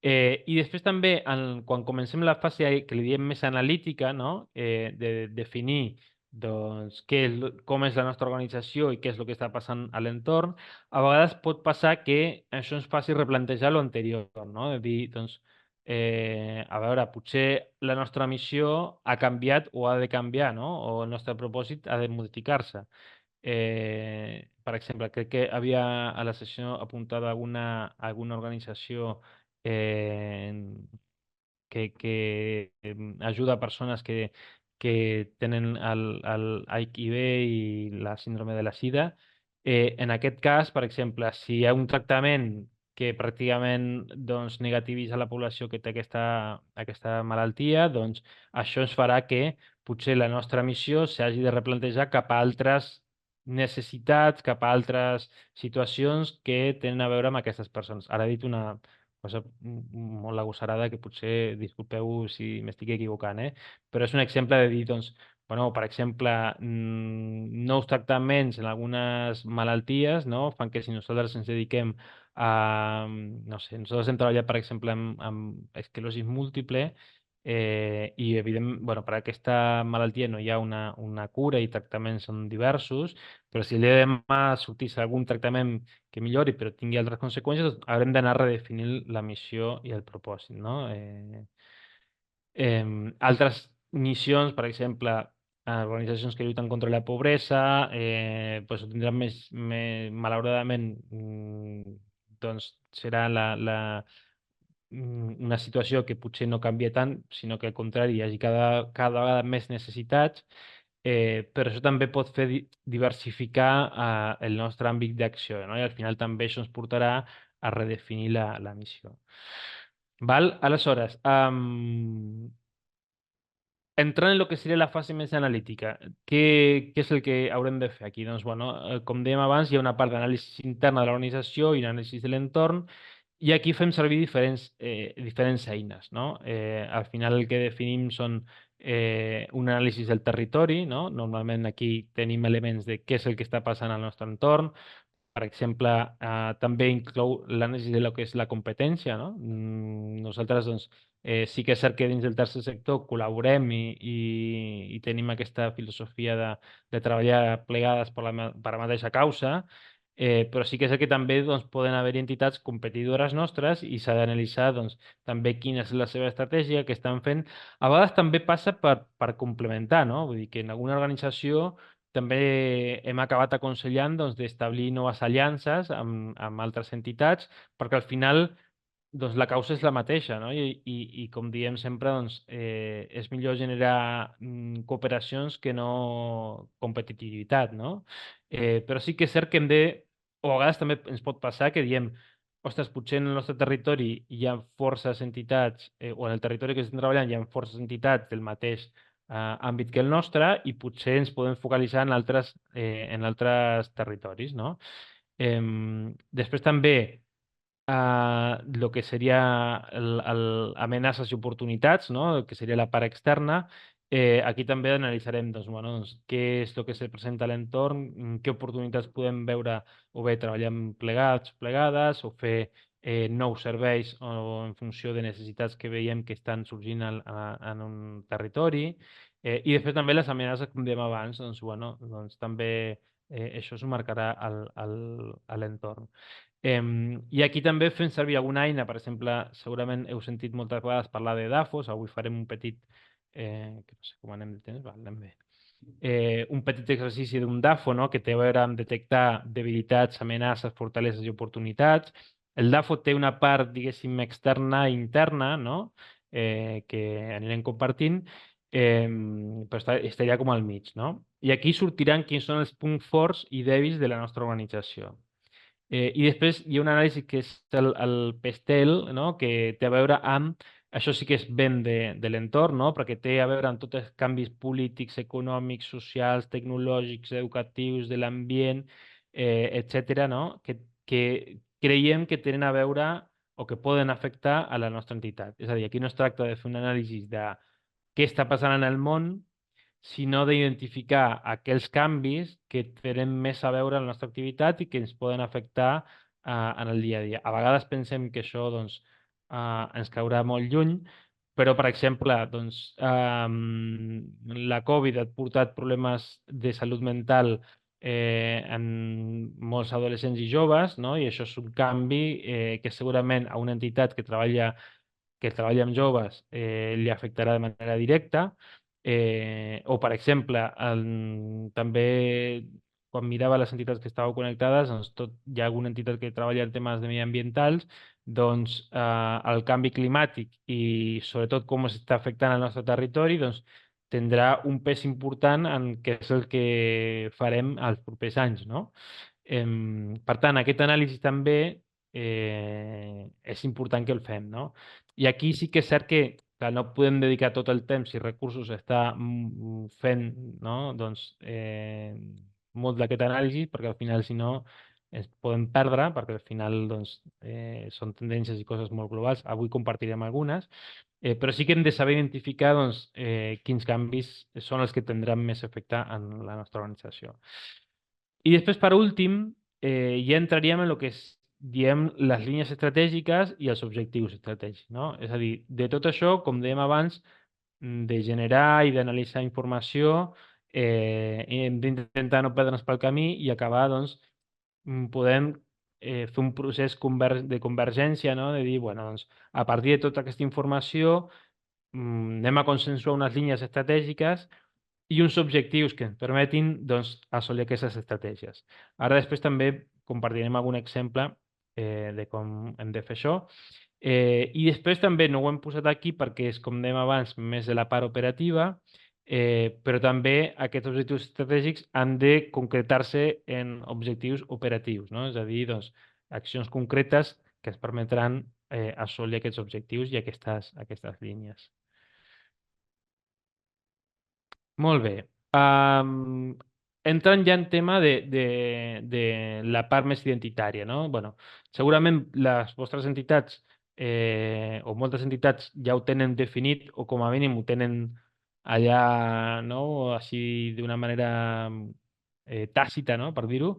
I després també, quan comencem la fase que li diem més analítica, no? De definir doncs, com és la nostra organització i què és el que està passant a l'entorn, a vegades pot passar que això ens faci replantejar l'anterior, no? De dir, doncs, a veure, potser la nostra missió ha canviat o ha de canviar, no? O el nostre propòsit ha de modificar-se. Per exemple, crec que havia a la sessió apuntada alguna organització eh, que ajuda a persones que tenen el HIV i la síndrome de la SIDA. En aquest cas, per exemple, si hi ha un tractament que pràcticament doncs, negativitza la població que té aquesta malaltia, doncs això ens farà que potser la nostra missió s'hagi de replantejar cap a altres necessitats, cap a altres situacions que tenen a veure amb aquestes persones. Ara he dit una cosa molt agosarada que potser, disculpeu si m'estic equivocant, però és un exemple de dir, doncs, bueno, per exemple, nous tractaments en algunes malalties, no? Fan que si nosaltres ens dediquem a, no sé, nosaltres hem treballat, per exemple, amb esclerosi múltiple, i evident, bueno, per a aquesta malaltia no hi ha una cura i tractaments són diversos, però si el dia de demà sortís algun tractament que millori però tingui altres conseqüències, doncs haurem d'anar redefinint la missió i el propòsit, no? Altres missions, per exemple, organitzacions que lluiten contra la pobresa, doncs ho tindran malauradament, doncs serà una situació que potser no canvia tant, sinó que al contrari, hi hagi cada vegada més necessitats, però això també pot fer diversificar el nostre àmbit d'acció, no? I al final també això ens portarà a redefinir la missió. Val? Aleshores, entrant en el que seria la fase més analítica, què és el que haurem de fer aquí? Doncs, bueno, com dèiem abans, hi ha una part d'anàlisi interna de l'organització i anàlisi de l'entorn, i aquí fem servir diferents eines, no? Al final el que definim són un anàlisi del territori, no? Normalment aquí tenim elements de què és el que està passant al nostre entorn. Per exemple, també inclou l'anàlisi de lo que és la competència, no? Nosaltres, doncs, sí que és cert que dins del tercer sector col·laborem i tenim aquesta filosofia de treballar plegades per la mateixa causa, però sí que és cert que també doncs, poden haver entitats competidores nostres i s'ha d'analitzar doncs, també quina és la seva estratègia, què estan fent. A vegades també passa per complementar, no? Vull dir que en alguna organització també hem acabat aconsellant doncs, d'establir noves aliances amb altres entitats, perquè al final doncs, la causa és la mateixa, no? I com diem sempre, doncs, és millor generar cooperacions que no competitivitat, no? Però sí que és cert que hem de, o a vegades també ens pot passar que diem, ostres, potser en el nostre territori hi ha forces entitats, o en el territori que estem treballant hi ha forces entitats del mateix àmbit que el nostre i potser ens podem focalitzar en altres territoris, no? Després també el que seria amenaces i oportunitats, no? El que seria la part externa. Aquí també analitzarem doncs, bueno, doncs, què és el que se presenta a l'entorn, què oportunitats podem veure o bé treballar plegats, plegades, o fer nous serveis o en funció de necessitats que veiem que estan sorgint en un territori. I després també les amenaces, com dèiem abans, doncs, bueno, doncs, també això s'ho marcarà a l'entorn. I aquí també fem servir alguna eina, per exemple, segurament heu sentit moltes vegades parlar de DAFOS, avui farem un petit, que no sé com anem de temps, anem bé. Un petit exercici d'un DAFO, no? Que té a veure amb detectar debilitats, amenaces, fortaleses i oportunitats. El DAFO té una part, diguéssim, externa i interna, no? Que anirem compartint, però estaria com al mig, no? I aquí sortiran quins són els punts forts i dèbils de la nostra organització. I després hi ha un anàlisi que és el PESTEL, no? Que té a veure amb, això sí que és ben de l'entorn, no? Perquè té a veure amb tots els canvis polítics, econòmics, socials, tecnològics, educatius, de l'ambient, etc., no? Que creiem que tenen a veure o que poden afectar a la nostra entitat. És a dir, aquí no es tracta de fer un anàlisi de què està passant en el món, sinó d'identificar aquells canvis que tenen més a veure amb la nostra activitat i que ens poden afectar en el dia a dia. A vegades pensem que això doncs, ens caurà molt lluny, però, per exemple, doncs, la Covid ha portat problemes de salut mental en molts adolescents i joves, no? I això és un canvi que segurament a una entitat que treballa que el treball amb joves li afectarà de manera directa, o, per exemple, també quan mirava les entitats que estàveu connectades, doncs hi ha alguna entitat que treballa en temes de mediambientals, doncs el canvi climàtic i sobretot com està afectant el nostre territori, doncs tindrà un pes important en què és el que farem els propers anys, no? Per tant, aquest anàlisi també és important que el fem, no? I aquí sí que és cert que clar, no podem dedicar tot el temps i recursos a estar fent, no? Doncs, molt d'aquest anàlisi, perquè al final, si no, es poden perdre, perquè al final doncs, són tendències i coses molt globals. Avui compartirem algunes, però sí que hem de saber identificar doncs, quins canvis són els que tindran més efecte en la nostra organització. I després, per últim, ja entraríem en el que diem les línies estratègiques i els objectius estratègics, no? És a dir, de tot això, com dèiem abans, de generar i d'analitzar informació, hem d'intentar no perdre'ns pel camí i acabar, doncs, podem fer un procés de convergència, no? De dir, bueno, doncs, a partir de tota aquesta informació, anem a consensuar unes línies estratègiques i uns objectius que ens permetin doncs, assolir aquestes estratègies. Ara després també compartirem algun exemple de com hem de fer això. I després també no ho hem posat aquí perquè és, com dèiem abans, més de la part operativa, però també aquests objectius estratègics han de concretar-se en objectius operatius, no? És a dir, doncs, accions concretes que ens permetran assolir aquests objectius i aquestes línies. Molt bé. Entrant ja en tema de la part més identitària, no? Bueno, segurament les vostres entitats o moltes entitats ja ho tenen definit o com a mínim ho tenen allà, no? Així d'una manera tàcita, no? Per dir-ho.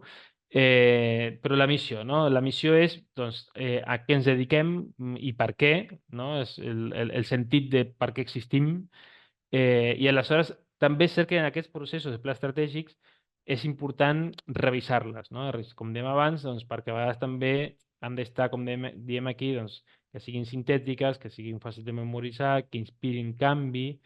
Però la missió, no? La missió és doncs, a què ens dediquem i per què, no? És el sentit de per què existim. I aleshores també és cert que en aquests processos de pla estratègics és important revisar-les, no? Com dèiem abans, doncs, perquè a vegades també han d'estar, com diem aquí, doncs, que siguin sintètiques, que siguin fàcils de memoritzar, que inspirin canvi,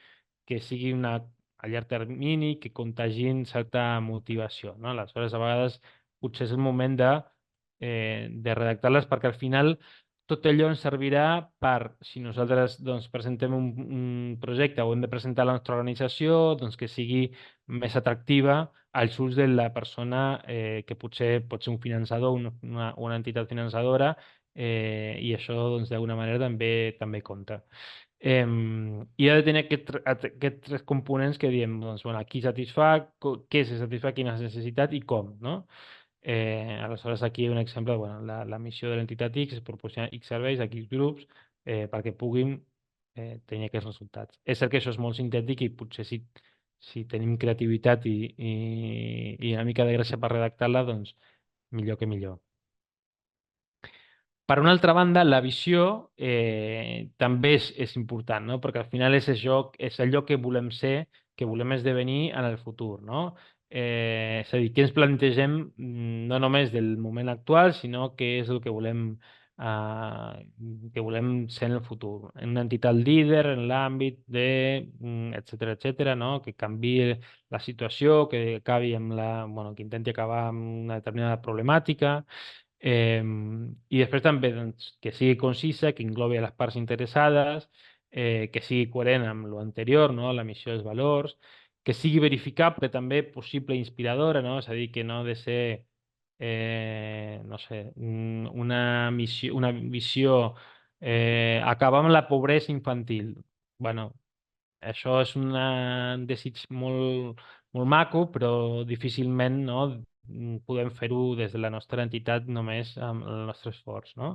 que siguin a llarg termini, que contagin certa motivació, no? Aleshores, a vegades potser és el moment de redactar-les perquè al final tot allò ens servirà per, si nosaltres doncs, presentem un projecte o hem de presentar la nostra organització, doncs, que sigui més atractiva als ulls de la persona que potser pot ser un finançador, una entitat finançadora, i això doncs, d'alguna manera també compta. I ha de tenir aquests tres components que diem, doncs, bueno, qui satisfà, què se satisfà, quina necessitat i com, no? Aleshores, aquí hi ha un exemple, bueno, la missió de l'entitat X és proporcionar X serveis a X grups perquè puguin tenir aquests resultats. És cert que això és molt sintètic i potser si tenim creativitat i una mica de gràcia per redactar-la, doncs millor que millor. Per una altra banda, la visió també és important, no? Perquè al final és allò que volem ser, que volem esdevenir en el futur, no? És a dir, què ens plantegem no només del moment actual, sinó què és el que volem ser en el futur. Una entitat líder en l'àmbit de, etcètera, etcètera, no? Que canviï la situació, que acabi bueno, que intenti acabar amb una determinada problemàtica. I després també doncs, que sigui concisa, que englobi les parts interessades, que sigui coherent amb l'anterior, no? La missió dels valors, que sigui verificable també, possible i inspiradora, no? És a dir, que no ha de ser, no sé, una visió, acabar amb la pobresa infantil. Bueno, això és un desig molt maco, però difícilment no, podem fer-ho des de la nostra entitat només amb el nostre esforç. No?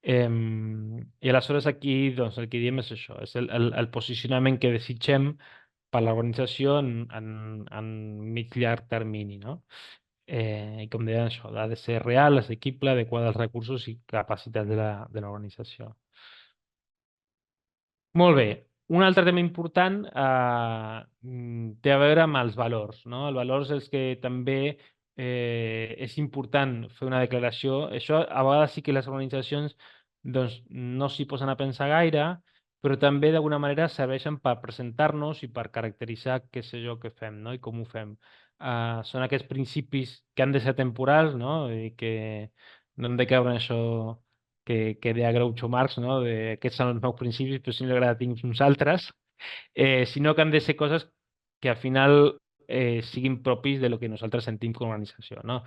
I aleshores aquí doncs, el que diem és això, és el posicionament que desitgem per a l'organització en mig llarg termini. No? I com deia això, ha de ser real, assequible, adequada als recursos i capacitats de l'organització. Molt bé. Un altre tema important té a veure amb els valors. No? Els valors és que també és important fer una declaració. Això a vegades sí que les organitzacions doncs no s'hi posen a pensar gaire, però també d'alguna manera serveixen per presentar-nos i per caracteritzar què sé jo què fem, no? I com ho fem. Són aquests principis que han de ser temporals, no? I que no hem de caure en això que deia Groucho Marx, no? De aquests són els meus principis, però si no li agrada tinc uns altres, sinó que han de ser coses que al final siguin propis de lo que nosaltres sentim com a organització, no?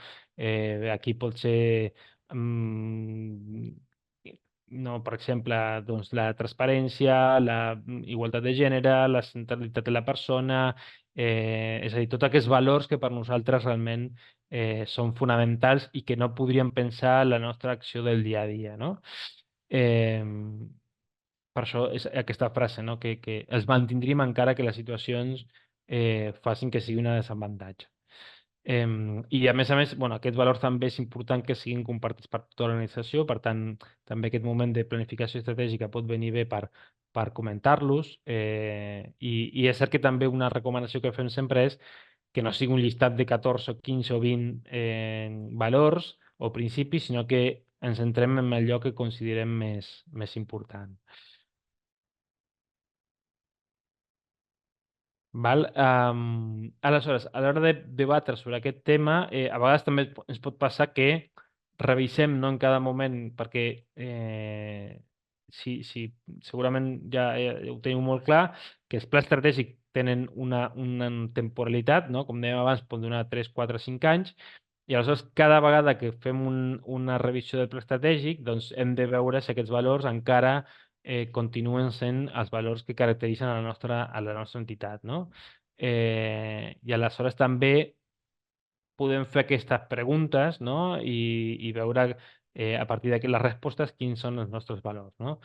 Aquí pot ser mm, no, per exemple, doncs, la transparència, la igualtat de gènere, la centralitat de la persona, és a dir, tots aquests valors que per nosaltres realment són fonamentals i que no podríem pensar en la nostra acció del dia a dia, no? Eh, per això és aquesta frase, no? Que els mantindríem encara que les situacions facin que sigui una desavantatge. I a més, bueno, aquests valors també és important que siguin compartits per tota l'organització, per tant, també aquest moment de planificació estratègica pot venir bé per comentar-los, i és cert que també una recomanació que fem sempre és que no sigui un llistat de 14 o 15 o 20 valors o principis, sinó que ens centrem en allò que considerem més important. Val? Aleshores, a l'hora de debatre sobre aquest tema, a vegades també ens pot passar que revisem, no, en cada moment, perquè si segurament ja ho teniu molt clar, que els plans estratègics tenen una temporalitat, no? Com dèiem abans, pot donar 3, 4, 5 anys, i aleshores cada vegada que fem una revisió del pla estratègic, doncs hem de veure si aquests valors encara continuen sent els valors que caracteritzen a la nostra entitat, no? I aleshores també podem fer aquestes preguntes, no? I veure a partir d'aquí les respostes quins són els nostres valors, no?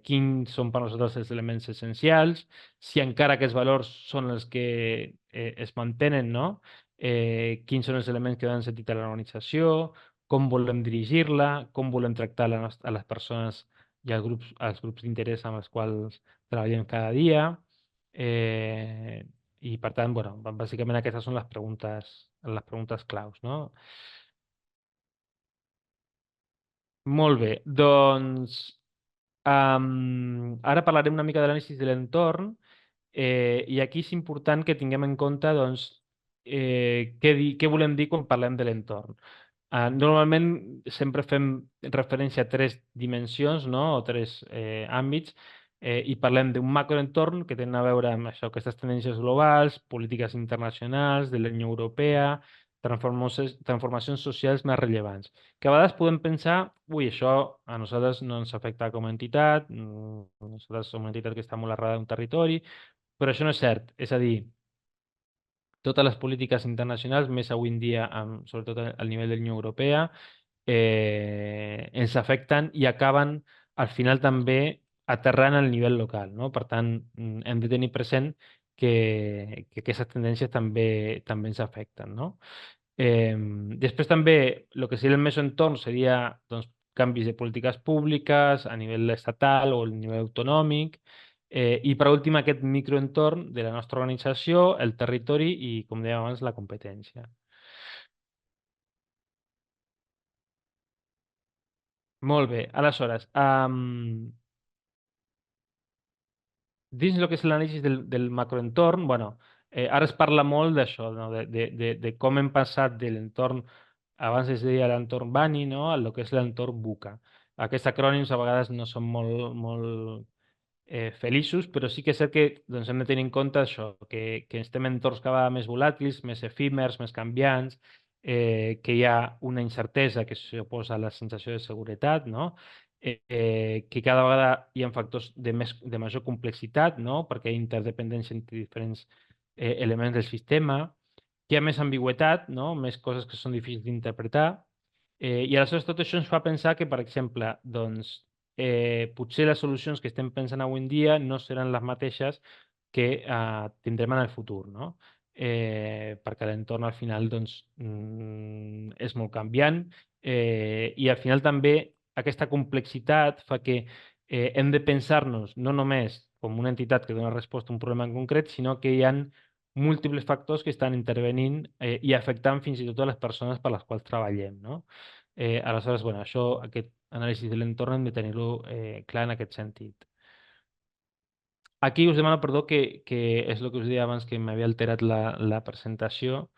Quins són per nosaltres els elements essencials, si encara aquests valors són els que es mantenen, no? Quins són els elements que donen sentit a l'organització, com volem dirigir-la, com volem tractar a les persones i als grups d'interès amb els quals treballem cada dia. I per tant, bueno, bàsicament aquestes són les preguntes claus, no? Molt bé, doncs ara parlarem una mica de l'anàlisi de l'entorn, i aquí és important que tinguem en compte doncs, què volem dir quan parlem de l'entorn. Normalment sempre fem referència a tres dimensions, no? O tres àmbits, i parlem d'un macroentorn que tenen a veure amb això, aquestes tendències globals, polítiques internacionals, de la Unió Europea, transformacions socials més rellevants. Que a vegades podem pensar, ui, això a nosaltres no ens afecta com a entitat, nosaltres som una entitat que està molt arrelada en un territori, però això no és cert. És a dir, totes les polítiques internacionals, més avui en dia, sobretot al nivell de la Unió Europea, ens afecten i acaben al final també aterrant al nivell local, no? Per tant, hem de tenir present que aquestes tendències també ens afecten, no? Després també el que seria el mesoentorn seria doncs, canvis de polítiques públiques a nivell estatal o a nivell autonòmic, i per últim aquest microentorn de la nostra organització, el territori i, com dèiem abans, la competència. Molt bé, aleshores, dins el que és l'anàlisi del macroentorn, bueno, ara es parla molt d'això, no? De com hem passat de l'entorn, abans es deia l'entorn Bani, no? A lo que és l'entorn VUCA. Aquests acrònims a vegades no són molt feliços, però sí que és cert que doncs, hem de tenir en compte això, que estem en entorns cada vegada més volàtils, més efímers, més canviants, que hi ha una incertesa que s'oposa a la sensació de seguretat, no? Que cada vegada hi ha factors de major complexitat, no? Perquè hi ha interdependència entre diferents elements del sistema, que hi ha més ambigüitat, no? Més coses que són difícils d'interpretar, i aleshores tot això ens fa pensar que, per exemple, doncs, potser les solucions que estem pensant avui en dia no seran les mateixes que tindrem en el futur, no? Perquè l'entorn al final doncs, és molt canviant, i al final també aquesta complexitat fa que hem de pensar-nos no només com una entitat que dona resposta a un problema en concret, sinó que hi ha múltiples factors que estan intervenint i afectant fins i tot a les persones per les quals treballem, no? Aleshores, bueno, això, aquest anàlisi de l'entorn hem de tenir-ho clar en aquest sentit. Aquí us demano perdó que és el que us deia abans que m'havia alterat la presentació.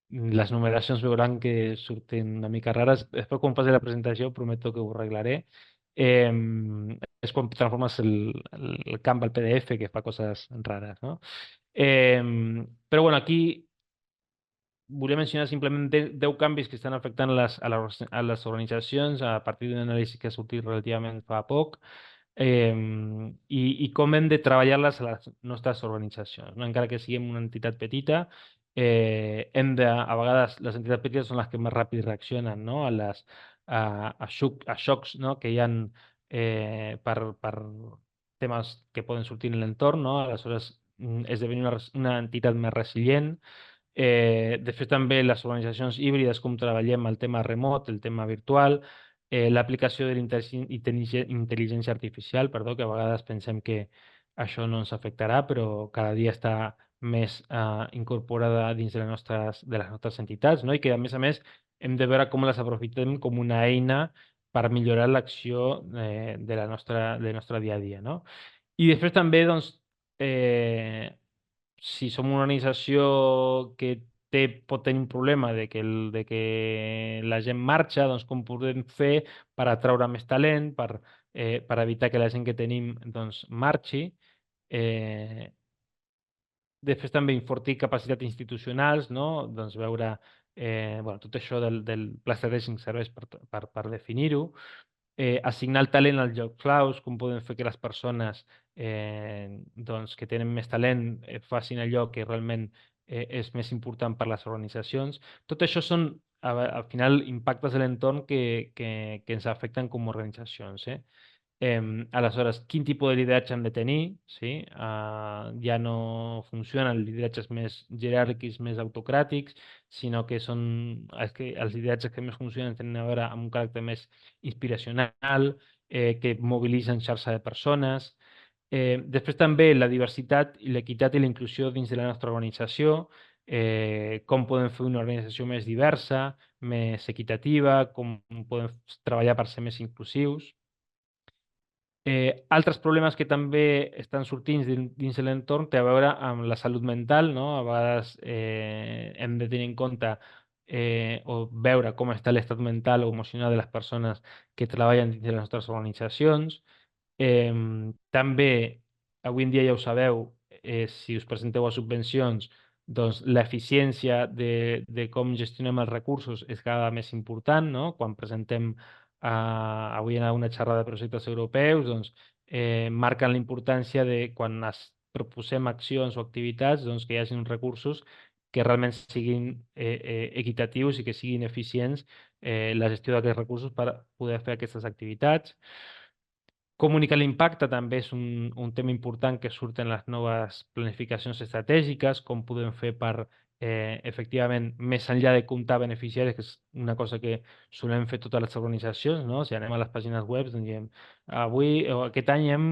Les numeracions veuran que surten una mica rares. Després, quan passi la presentació, prometo que ho arreglaré. Eh, és quan transformes el camp al PDF que fa coses rares, no? Eh, però bueno, aquí volia mencionar simplement 10 canvis que estan afectant a les organitzacions a partir d'un anàlisi que ha sortit relativament fa poc i com hem de treballar-les a les nostres organitzacions. No? Encara que siguem una entitat petita, a vegades les entitats petites són les que més ràpid reaccionen, no? A xocs, no? Que hi ha per temes que poden sortir en l'entorn, no? Aleshores, esdevenir una entitat més resilient. Després també les organitzacions híbrides, com treballem el tema remot, el tema virtual, l'aplicació de l'intel·ligència artificial, perdó, que a vegades pensem que això no ens afectarà, però cada dia està més incorporada dins de les nostres entitats, no? I que, a més, hem de veure com les aprofitem com una eina per millorar l'acció del nostre dia a dia, no? I després també, doncs, si som una organització que pot tenir un problema de que la gent marxa, doncs com podem fer per atraure més talent, per evitar que la gent que tenim doncs, marxi. Després també enfortir capacitats institucionals, no? Doncs veure bueno, tot això del pla estratègic serveix per definir-ho. Assignar el talent als jocs claus, com podem fer que les persones doncs, que tenen més talent facin allò que realment és més important per a les organitzacions. Tot això són, al final, impactes de l'entorn que ens afecten com a organitzacions. Aleshores, quin tipus de lideratge hem de tenir? Sí? Ja no funcionen lideratges més jeràrquics, més autocràtics, sinó que són els lideratges que més funcionen tenen a veure amb un caràcter més inspiracional, que mobilitzen xarxa de persones. Després també la diversitat i l'equitat i la inclusió dins de la nostra organització, com podem fer una organització més diversa, més equitativa, com podem treballar per ser més inclusius. Altres problemes que també estan sortint dins de l'entorn té a veure amb la salut mental, no? A vegades hem de tenir en compte o veure com està l'estat mental o emocional de les persones que treballen dins de les nostres organitzacions. També, avui en dia ja ho sabeu, si us presenteu a subvencions, doncs l'eficiència de com gestionem els recursos és cada vegada més important, no? Quan presentem avui en una xerrada de projectes europeus, doncs marquen la importància de quan proposem accions o activitats, doncs que hi hagi uns recursos que realment siguin equitatius i que siguin eficients la gestió d'aquests recursos per poder fer aquestes activitats. Comunicar l'impacte també és un tema important que surt en les noves planificacions estratègiques, com podem fer per, efectivament, més enllà de comptar beneficiaris, que és una cosa que solem fer totes les organitzacions, no? Si anem a les pàgines web, doncs diem, avui o aquest any hem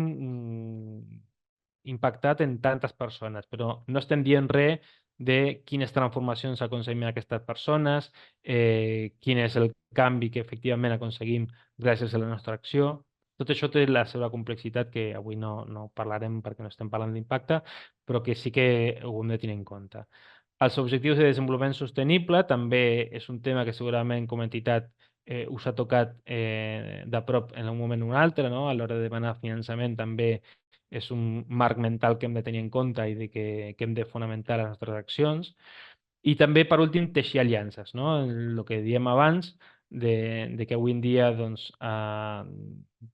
impactat en tantes persones, però no estem dient res de quines transformacions aconseguim en aquestes persones, quin és el canvi que efectivament aconseguim gràcies a la nostra acció. Tot això té la seva complexitat, que avui no parlarem perquè no estem parlant d'impacte, però que sí que ho hem de tenir en compte. Els objectius de desenvolupament sostenible també és un tema que segurament com a entitat us ha tocat de prop en un moment o un altre, no? A l'hora de demanar finançament també és un marc mental que hem de tenir en compte i que hem de fonamentar les nostres accions. I també, per últim, teixir aliances, no? El que diem abans, de que avui en dia doncs,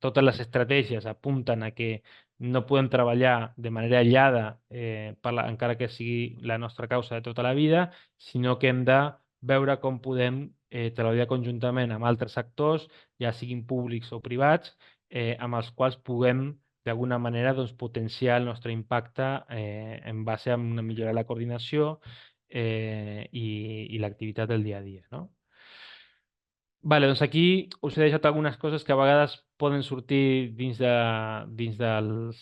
totes les estratègies apunten a que no podem treballar de manera aïllada, encara que sigui la nostra causa de tota la vida, sinó que hem de veure com podem treballar conjuntament amb altres actors, ja siguin públics o privats, amb els quals puguem d'alguna manera doncs, potenciar el nostre impacte en base a una millora de la coordinació i l'activitat del dia a dia, no? Vale, doncs aquí us he deixat algunes coses que a vegades poden sortir dins dels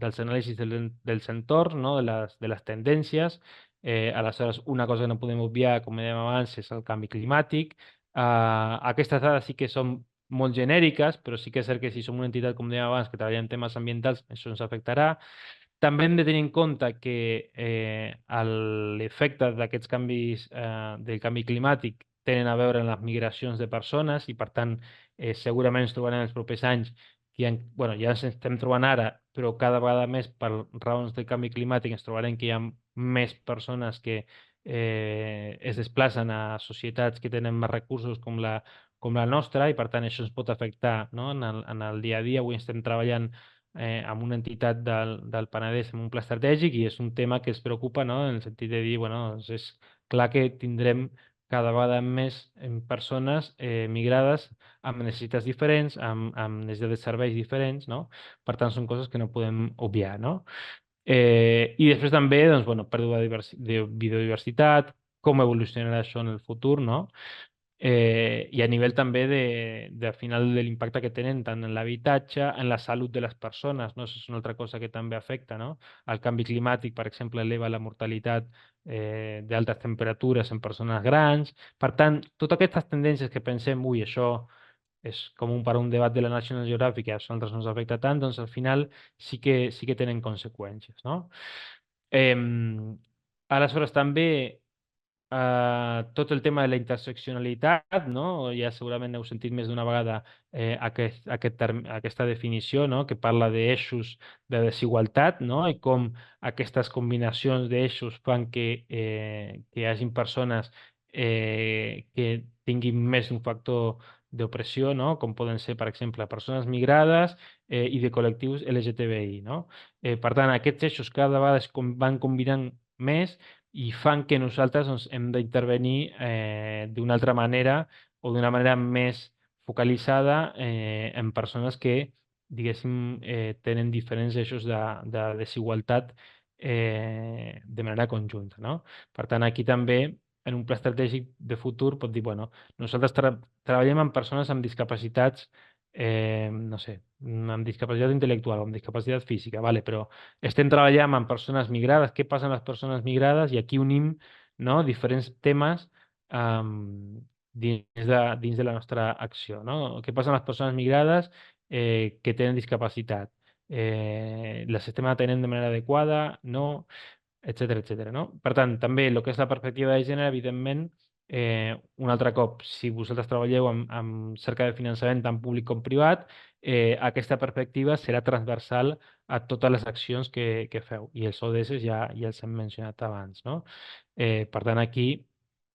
anàlisis dels entorns, no? De les tendències. Aleshores, una cosa que no podem obviar, com dèiem abans, és el canvi climàtic. Aquestes dades sí que són molt genèriques, però sí que és cert que si som una entitat, com dèiem abans, que treballa en temes ambientals, això ens afectarà. També hem de tenir en compte que l'efecte d'aquests canvis, del canvi climàtic, tenen a veure amb les migracions de persones i, per tant, segurament ens trobarem en els propers anys que bueno, ja ens estem trobant ara, però cada vegada més per raons del canvi climàtic ens trobarem que hi ha més persones que es desplacen a societats que tenen més recursos com la nostra i, per tant, això ens pot afectar, no? En el dia a dia. Avui estem treballant amb una entitat del Penedès amb un pla estratègic i és un tema que es preocupa, no? En el sentit de dir, bueno, doncs és clar que tindrem cada vegada més persones migrades amb necessitats diferents, amb necessitats de serveis diferents, no? Per tant, són coses que no podem obviar, no? I després també, doncs, bueno, pèrdua de biodiversitat, com evolucionarà això en el futur, no? I a nivell també al final de l'impacte que tenen tant en l'habitatge, en la salut de les persones, no? Això és una altra cosa que també afecta, no? El canvi climàtic, per exemple, eleva la mortalitat d'altes temperatures en persones grans. Per tant, totes aquestes tendències que pensem, ui, això és com per a un debat de la National Geographic que a nosaltres no ens afecta tant, doncs al final sí que tenen conseqüències, no? Aleshores, també tot el tema de la interseccionalitat, no? Ja segurament heu sentit més d'una vegada aquesta definició, no? Que parla d'eixos de desigualtat, no? I com aquestes combinacions d'eixos fan que hi hagin persones que tinguin més d'un factor d'opressió, no? Com poden ser, per exemple, persones migrades i de col·lectius LGTBI, no? Per tant, aquests eixos cada vegada van combinant més i fan que nosaltres doncs, hem d'intervenir d'una altra manera o d'una manera més focalitzada en persones que, diguéssim, tenen diferents eixos de desigualtat de manera conjunta, no? Per tant, aquí també, en un pla estratègic de futur, pot dir, bueno, nosaltres treballem amb persones amb discapacitats, no sé, amb discapacitat intel·lectual o amb discapacitat física, vale, però estem treballant amb persones migrades, què passa amb les persones migrades, i aquí unim, no, diferents temes dins de la nostra acció, no? Què passa amb les persones migrades que tenen discapacitat? Les estem atenent de manera adequada? No? Etcètera, etcètera, no? Per tant, també el que és la perspectiva de gènere, evidentment, un altre cop, si vosaltres treballeu amb cerca de finançament tant públic com privat, aquesta perspectiva serà transversal a totes les accions que feu. I els ODS ja els hem mencionat abans, no? Per tant, aquí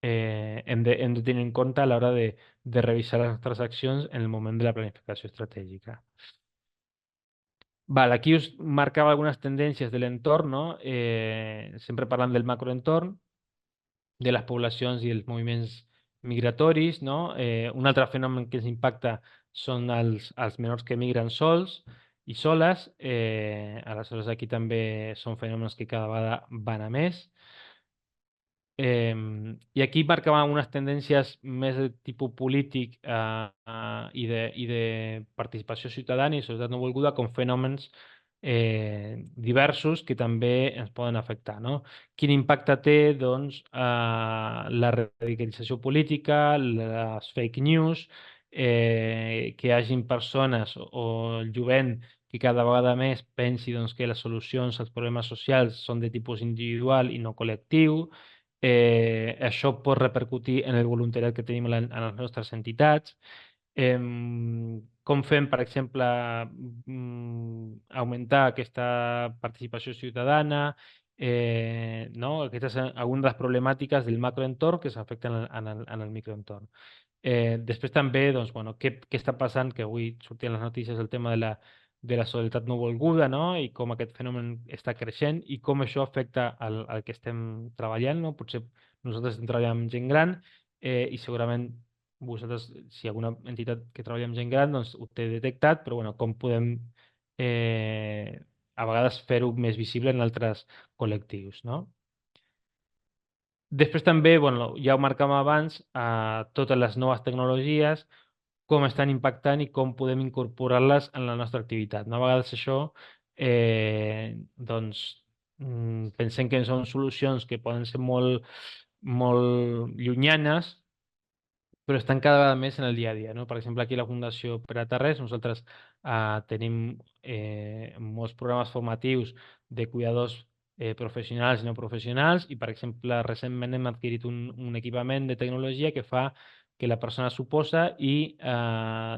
hem de tenir en compte a l'hora de revisar les nostres accions en el moment de la planificació estratègica. Vale, aquí us marcava algunes tendències de l'entorn, no? Sempre parlant del macroentorn, de les poblacions i els moviments migratoris, no? Un altre fenomen que ens impacta són els menors que migren sols i soles. Aleshores, aquí també són fenòmens que cada vegada van a més. I aquí marcàvem unes tendències més de tipus polític i de participació ciutadana i societat no volguda com fenòmens diversos que també ens poden afectar, no? Quin impacte té, doncs, la radicalització política, les fake news, que hi hagin persones o el jovent que cada vegada més pensi doncs, que les solucions als problemes socials són de tipus individual i no col·lectiu. Això pot repercutir en el voluntariat que tenim en les nostres entitats. Com fem, per exemple, augmentar aquesta participació ciutadana, no? Aquestes són algunes de les problemàtiques del macroentorn que s'afecten en el microentorn. Després també, doncs, bueno, què està passant, que avui sortien les notícies el tema de la soledat no volguda, no? I com aquest fenomen està creixent i com això afecta al que estem treballant, no? Potser nosaltres estem treballant amb gent gran i segurament vosaltres, si hi ha alguna entitat que treballa amb gent gran, doncs ho té detectat, però bueno, com podem a vegades fer-ho més visible en altres col·lectius, no? Després també, bueno, ja ho marcàvem abans, totes les noves tecnologies, com estan impactant i com podem incorporar-les en la nostra activitat. No? A vegades això, doncs, pensem que són solucions que poden ser molt, molt llunyanes, però estan cada vegada més en el dia a dia, no? Per exemple, aquí a la Fundació Pere Tarrés nosaltres tenim molts programes formatius de cuidadors professionals i no professionals i, per exemple, recentment hem adquirit un equipament de tecnologia que fa que la persona s'ho posa i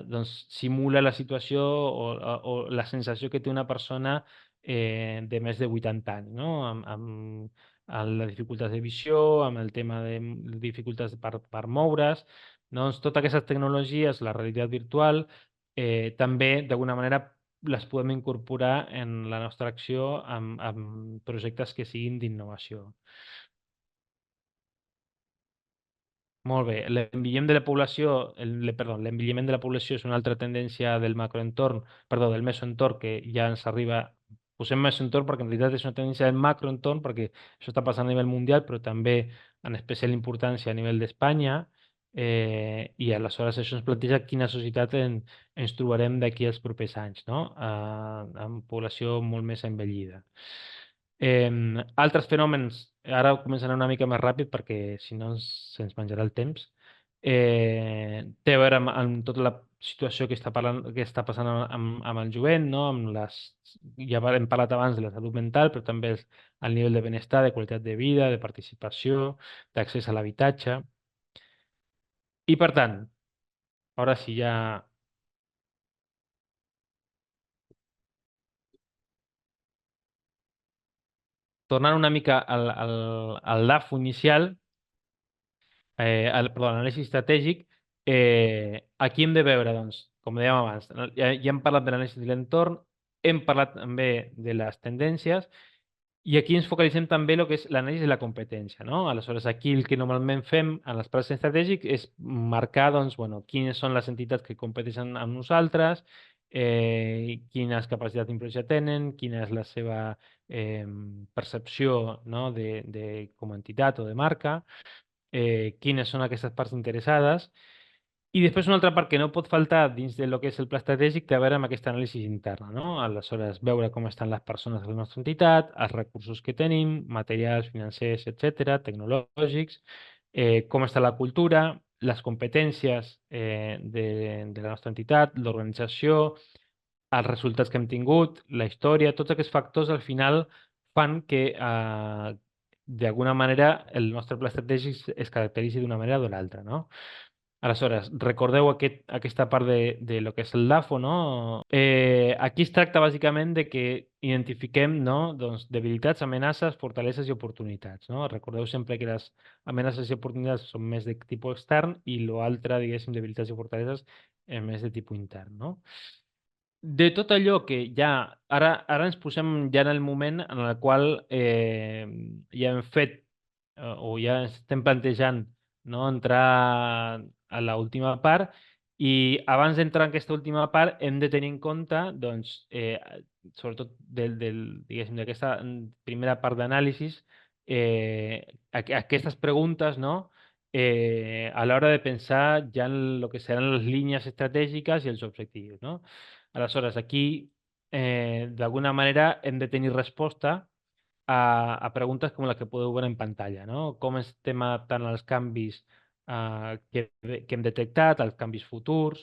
doncs, simula la situació o la sensació que té una persona de més de 80 anys, no? Amb les dificultats de visió, amb el tema de dificultats per moure's, doncs totes aquestes tecnologies, la realitat virtual, també d'alguna manera les podem incorporar en la nostra acció amb projectes que siguin d'innovació. Molt bé. L'envelliment de la població, l'envelliment de la població és una altra tendència del macroentorn, perdó, del mesoentorn que ja ens arriba. Posem mesoentorn perquè en realitat és una tendència del macroentorn perquè això està passant a nivell mundial, però també en especial importància a nivell d'Espanya. I aleshores això ens planteja quina societat ens trobarem d'aquí als propers anys, no? Amb població molt més envellida. Altres fenòmens, ara començo a anar una mica més ràpid perquè si no se'ns menjarà el temps. Té a veure amb tota la situació que està passant amb el jovent, no? Ja hem parlat abans de la salut mental, però també el nivell de benestar, de qualitat de vida, de participació, d'accés a l'habitatge. I per tant, ara sí ja tornant una mica al DAFO inicial, perdó, l'anàlisi estratègic, aquí hem de veure, doncs, com dèiem abans, ja hem parlat de l'anàlisi de l'entorn, hem parlat també de les tendències, i aquí ens focalitzem també en el que és l'anàlisi de la competència, no? Aleshores, aquí el que normalment fem en les plans estratègics és marcar, doncs, bueno, quines són les entitats que competeixen amb nosaltres, quines capacitats d'influència tenen, quina és la seva percepció, no? Com a entitat o de marca, quines són aquestes parts interessades, i després una altra part que no pot faltar dins de lo que és el pla estratègic té a veure amb aquesta anàlisi interna, no? Aleshores, veure com estan les persones de la nostra entitat, els recursos que tenim, materials, financers, etcètera, tecnològics, com està la cultura, les competències de la nostra entitat, l'organització, els resultats que hem tingut, la història, tots aquests factors al final fan que d'alguna manera el nostre pla estratègic es caracteritzi d'una manera o de l'altra, no? Aleshores, recordeu aquesta part de lo que és el DAFO, no? Aquí es tracta bàsicament de que identifiquem, no? Doncs, debilitats, amenaces, fortaleses i oportunitats, no? Recordeu sempre que les amenaces i oportunitats són més de tipus extern i l'altre, diguéssim, debilitats i fortaleses més de tipus intern, no? De tot allò que ja ara ens posem ja en el moment en el qual ja hem fet o ja estem plantejant, no, entrar a l'última part i abans d'entrar en aquesta última part hem de tenir en compte, doncs, sobretot diguéssim, d'aquesta primera part d'anàlisis, aquestes preguntes, no? A l'hora de pensar ja en el que seran les línies estratègiques i els objectius, no? Aleshores, aquí, d'alguna manera, hem de tenir resposta a preguntes com la que podeu veure en pantalla, no? Com estem adaptant als canvis que hem detectat, als canvis futurs,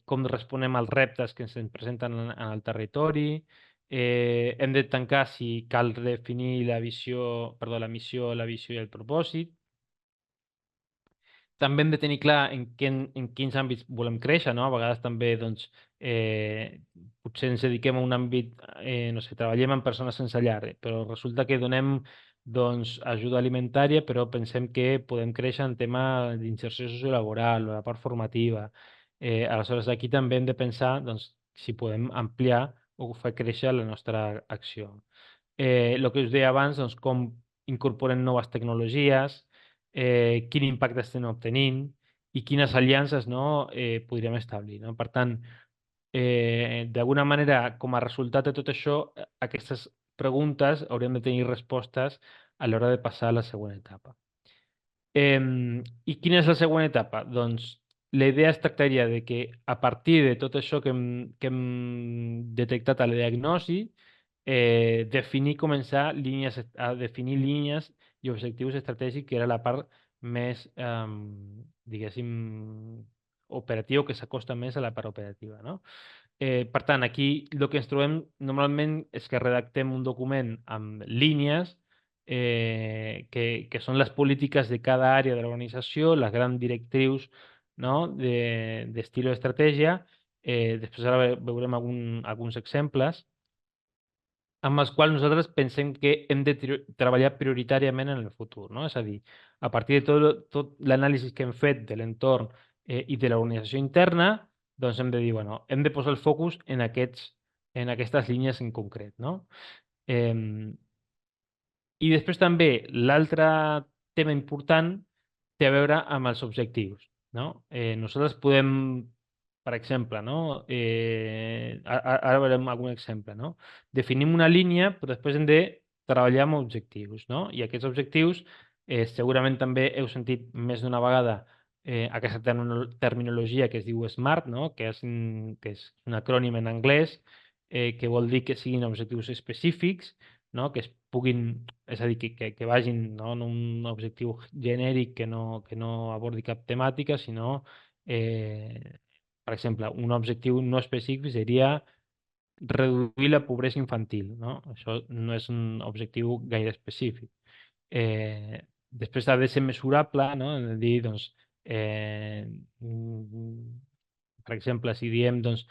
com responem als reptes que ens presenten en el territori, hem de tancar si cal definir la visió, perdó, la missió, la visió i el propòsit. També hem de tenir clar en quins àmbits volem créixer, no? A vegades també, doncs, potser ens dediquem a un àmbit, no sé, treballem amb persones sense llar, però resulta que donem, doncs, ajuda alimentària, però pensem que podem créixer en tema d'inserció sociolaboral o la part formativa. Aleshores, aquí també hem de pensar, doncs, si podem ampliar o fer créixer la nostra acció. El que us deia abans, doncs, com incorporem noves tecnologies, quin impacte estem obtenint i quines aliances, no, podríem establir, no? Per tant, d'alguna manera, com a resultat de tot això, aquestes preguntes haurem de tenir respostes a l'hora de passar a la següent etapa. I quina és la següent etapa? Doncs la idea es tractaria de que a partir de tot això que hem detectat a la diagnosi, començar a definir línies i objectius estratègics, que era la part més diguéssim, operativa o que s'acosta més a la part operativa, no? Per tant, aquí el que ens trobem normalment és que redactem un document amb línies que són les polítiques de cada àrea de l'organització, les grans directrius, no? D'estil o estratègia. Després ara veurem alguns exemples amb els quals nosaltres pensem que hem de treballar prioritàriament en el futur, no? És a dir, a partir de tot l'anàlisi que hem fet de l'entorn i de l'organització interna, doncs hem de dir, bueno, hem de posar el focus en aquestes línies en concret, no? Eh, I després també l'altre tema important té a veure amb els objectius, no? Nosaltres podem, per exemple, no? Ara veurem algun exemple, no? Definim una línia, però després hem de treballar amb objectius, no? I aquests objectius segurament també heu sentit més d'una vegada aquesta terminologia que es diu SMART, no? Que és un acrònim en anglès que vol dir que siguin objectius específics, no? Que es puguin, és a dir, que vagin, no? En un objectiu genèric que no abordi cap temàtica, sinó, per exemple, un objectiu no específic seria reduir la pobresa infantil, no? Això no és un objectiu gaire específic. Després ha de ser mesurable, no? Hem de dir, doncs, per exemple, si diem, doncs,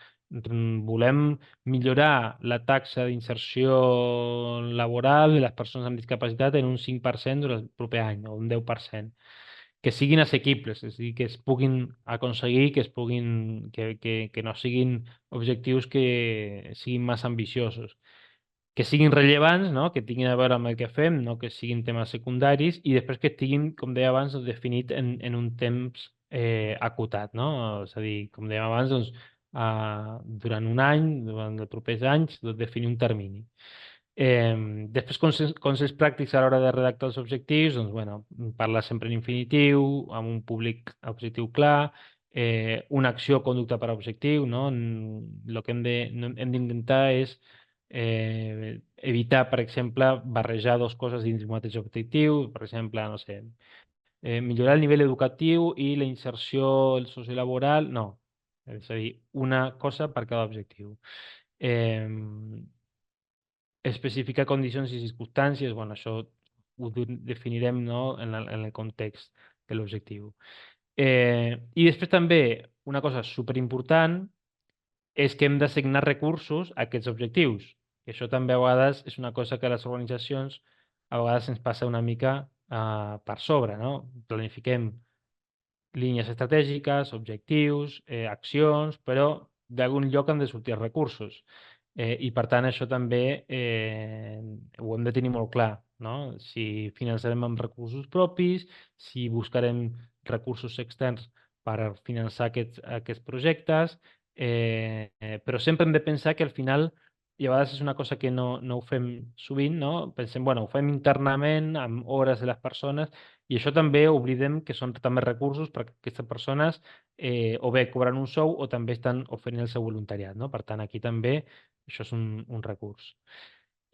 volem millorar la taxa d'inserció laboral de les persones amb discapacitat en un 5% durant el proper any, o un 10%, que siguin assequibles, és a dir, que es puguin aconseguir, que no siguin objectius que siguin massa ambiciosos, que siguin rellevants, no? Que tinguin a veure amb el que fem, no que siguin temes secundaris, i després que estiguin, com deia abans, doncs, definit en un temps acotat, no? És a dir, com dèiem abans, doncs, durant un any, durant els propers anys, doncs, definir un termini. Després, consells pràctics a l'hora de redactar els objectius, doncs, bueno, parlar sempre en infinitiu, amb un públic objectiu clar, una acció o conducta per a objectiu, no? El que hem d'intentar és evitar, per exemple, barrejar dues coses dins un mateix objectiu, per exemple, no sé, millorar el nivell educatiu i la inserció sociolaboral, no, és a dir, una cosa per cada objectiu. Eh, Especificar condicions i circumstàncies, bueno, això ho definirem, no? En el context de l'objectiu. I després també una cosa superimportant és que hem d'assignar recursos a aquests objectius. I això també a vegades és una cosa que a les organitzacions a vegades ens passa una mica per sobre, no? Planifiquem línies estratègiques, objectius, accions, però d'algun lloc han de sortir els recursos. I per tant això també ho hem de tenir molt clar, no? Si finançarem amb recursos propis, si buscarem recursos externs per finançar aquests projectes, però sempre hem de pensar que al final, i a vegades és una cosa que no ho fem sovint, no? Pensem, bueno, ho fem internament, amb hores de les persones, i això també oblidem que són també recursos perquè aquestes persones o bé cobren un sou o també estan oferint el seu voluntariat, no? Per tant, aquí també això és un recurs.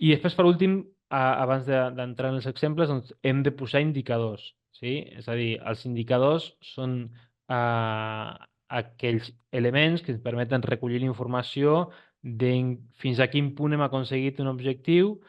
I després, per últim, abans d'entrar en els exemples, doncs, hem de posar indicadors. Sí? És a dir, els indicadors són aquells elements que ens permeten recollir la informació de fins a quin punt hem aconseguit un objectiu,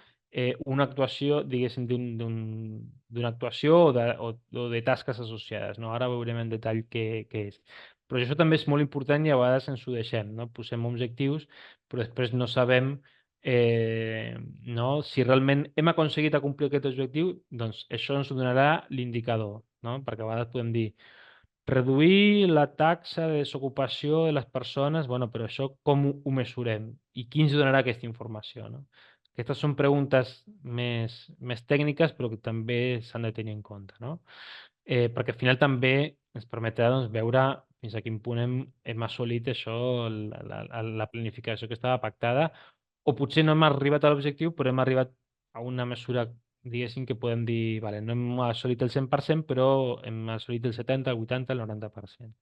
una actuació, diguéssim, d'una actuació o de tasques associades. No? Ara veurem en detall què és. Però això també és molt important i a vegades ens ho deixem. No? Posem objectius, però després no sabem no? Si realment hem aconseguit acomplir aquest objectiu, doncs això ens donarà l'indicador, no? Perquè a vegades podem dir reduir la taxa de desocupació de les persones, bueno, però això com ho mesurem i qui ens donarà aquesta informació, no? Aquestes són preguntes més tècniques, però que també s'han de tenir en compte, no? Perquè al final també ens permetrà doncs, veure fins a quin punt hem assolit això, la planificació que estava pactada, o potser no hem arribat a l'objectiu, però hem arribat a una mesura, diguéssim, que podem dir, vale, no hem assolit el 100%, però hem assolit el 70, el 80, el 90%.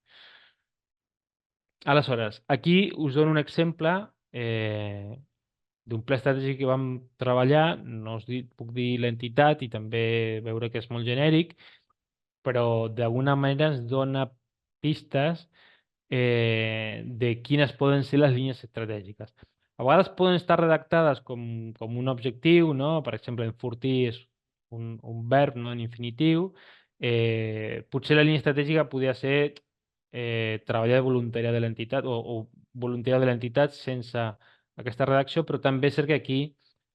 Aleshores, aquí us dono un exemple d'un pla estratègic que vam treballar, no us puc dir l'entitat i també veure que és molt genèric, però d'alguna manera ens dona pistes de quines poden ser les línies estratègiques. A vegades poden estar redactades com un objectiu, no? Per exemple, enfortir és un verb, no? En infinitiu. Potser la línia estratègica podria ser treballar de voluntariat de l'entitat o voluntariat de l'entitat sense aquesta redacció, però també és cert que aquí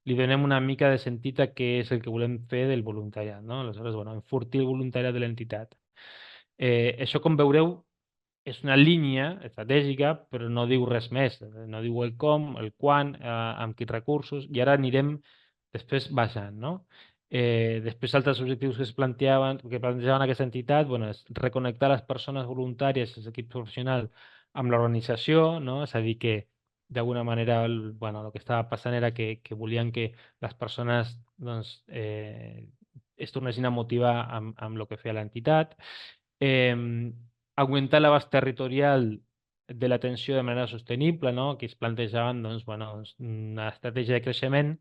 li donem una mica de sentit a què és el que volem fer del voluntariat, no? Aleshores, bueno, enfortir el voluntariat de l'entitat. Això, com veureu, és una línia estratègica, però no diu res més. No diu el com, el quan, amb quins recursos, i ara anirem després baixant, no? Després, altres objectius que plantejaven aquesta entitat, bueno, és reconnectar les persones voluntàries, els equips professionals, amb l'organització, no? És a dir, que d'alguna manera bueno, el que estava passant era que volien que les persones doncs, es tornessin a motivar amb el que feia l'entitat. Eh, Augmentar l'abast territorial de l'atenció de manera sostenible, no? Que es plantejaven doncs, bueno, doncs, una estratègia de creixement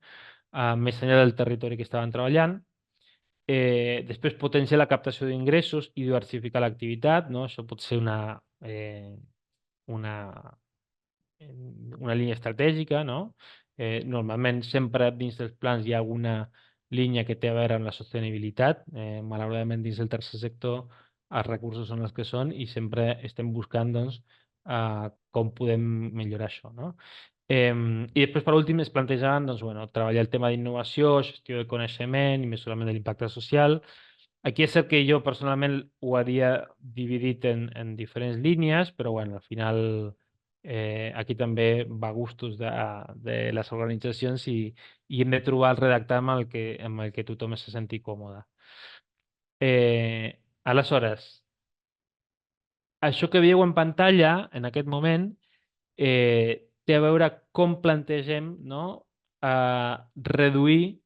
més enllà del territori que estaven treballant. Després, potenciar la captació d'ingressos i diversificar l'activitat, no? Això pot ser una, una línia estratègica, no? Normalment sempre dins dels plans hi ha alguna línia que té a veure amb la sostenibilitat. Malauradament dins del tercer sector els recursos són els que són i sempre estem buscant doncs, com podem millorar això, no? I després, per últim, es plantejaven doncs, bueno, treballar el tema d'innovació, gestió del coneixement i mesurament de l'impacte social. Aquí és cert que jo personalment ho havia dividit en diferents línies, però bueno, al final aquí també va a gustos de les organitzacions i hem de trobar el redactat amb el que tothom se senti còmode. Aleshores, això que veieu en pantalla en aquest moment té a veure com plantegem, no? Reduir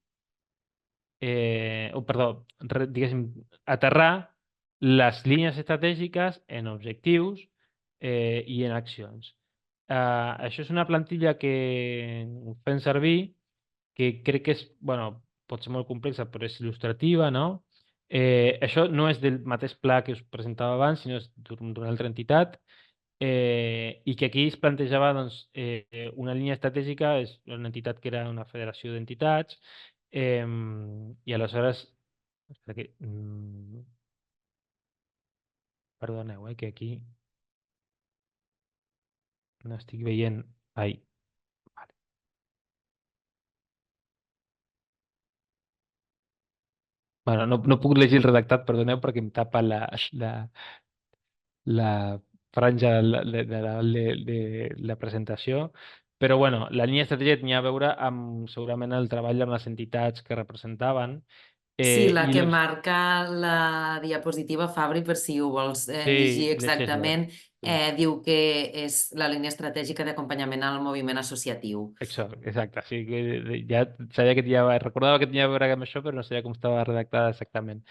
perdó, diguéssim, aterrar les línies estratègiques en objectius i en accions. Això és una plantilla que fem servir que crec que és, bueno, pot ser molt complexa, però és il·lustrativa, no? Això no és del mateix pla que us presentava abans, sinó és d'una altra entitat, i que aquí es plantejava doncs, una línia estratègica, és una entitat que era una federació d'entitats, i aleshores, espera que, perdoneu, que aquí no estic veient. Ai, vale. Bueno, no puc llegir el redactat, perdoneu, perquè em tapa la franja de la presentació. Però bueno, la línia estratègica tenia a veure amb segurament el treball amb les entitats que representaven. Sí, la I que marca la diapositiva, Fabri, per si ho vols sí, llegir llegeix-la. exactament, Sí. diu que és la línia estratègica d'acompanyament al moviment associatiu. Exacte, sí, que ja sabia que tenia, recordava que tenia a veure amb això, però no sabia com estava redactada exactament.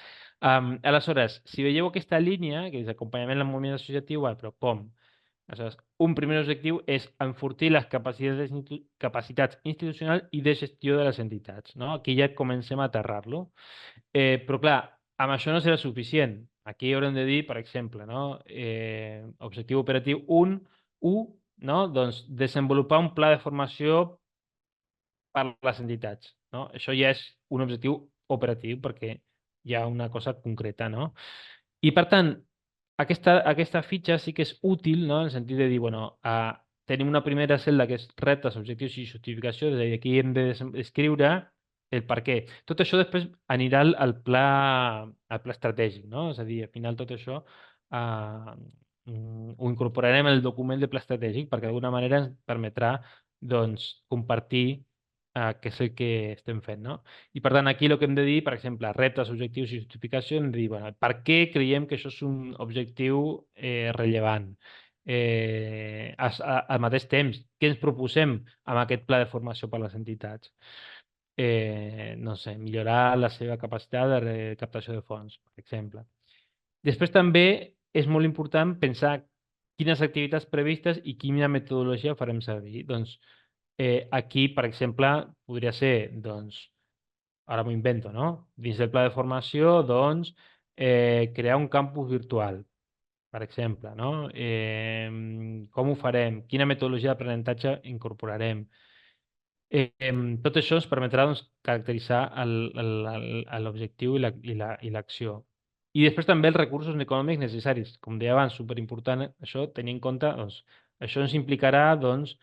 Aleshores, si veieu aquesta línia, que és acompanyament al moviment associatiu, però com? Aleshores, un primer objectiu és enfortir les capacitats institucionals i de gestió de les entitats, no? Aquí ja comencem a aterrar-lo. Però clar, amb això no serà suficient. Aquí haurem de dir, per exemple, no? Objectiu operatiu 1, no? Doncs desenvolupar un pla de formació per a les entitats, no? Això ja és un objectiu operatiu perquè hi ha una cosa concreta, no? I per tant, aquesta fitxa sí que és útil, no? En el sentit de dir, bueno, tenim una primera cel·la que és reptes, objectius i justificació, és a dir, aquí hem de escriure el per què. Tot això després anirà al pla estratègic, no? És a dir, al final tot això ho incorporarem en el document de pla estratègic perquè d'alguna manera ens permetrà doncs, compartir què és el que estem fent, no? I per tant, aquí el que hem de dir, per exemple, reptes, objectius i justificació, hem de dir, bueno, per què creiem que això és un objectiu rellevant? Al mateix temps, què ens proposem amb aquest pla de formació per a les entitats? No sé, millorar la seva capacitat de captació de fons, per exemple. Després també és molt important pensar quines activitats previstes i quina metodologia farem servir. Doncs aquí, per exemple, podria ser, doncs, ara m'ho invento, no? Dins del pla de formació, doncs, crear un campus virtual. per exemple, no? Com ho farem? Quina metodologia d'aprenentatge incorporarem? Tot això ens permetrà doncs, caracteritzar l'objectiu i l'acció. I després també els recursos econòmics necessaris. Com deia abans, superimportant això, tenir en compte, doncs, això ens implicarà doncs,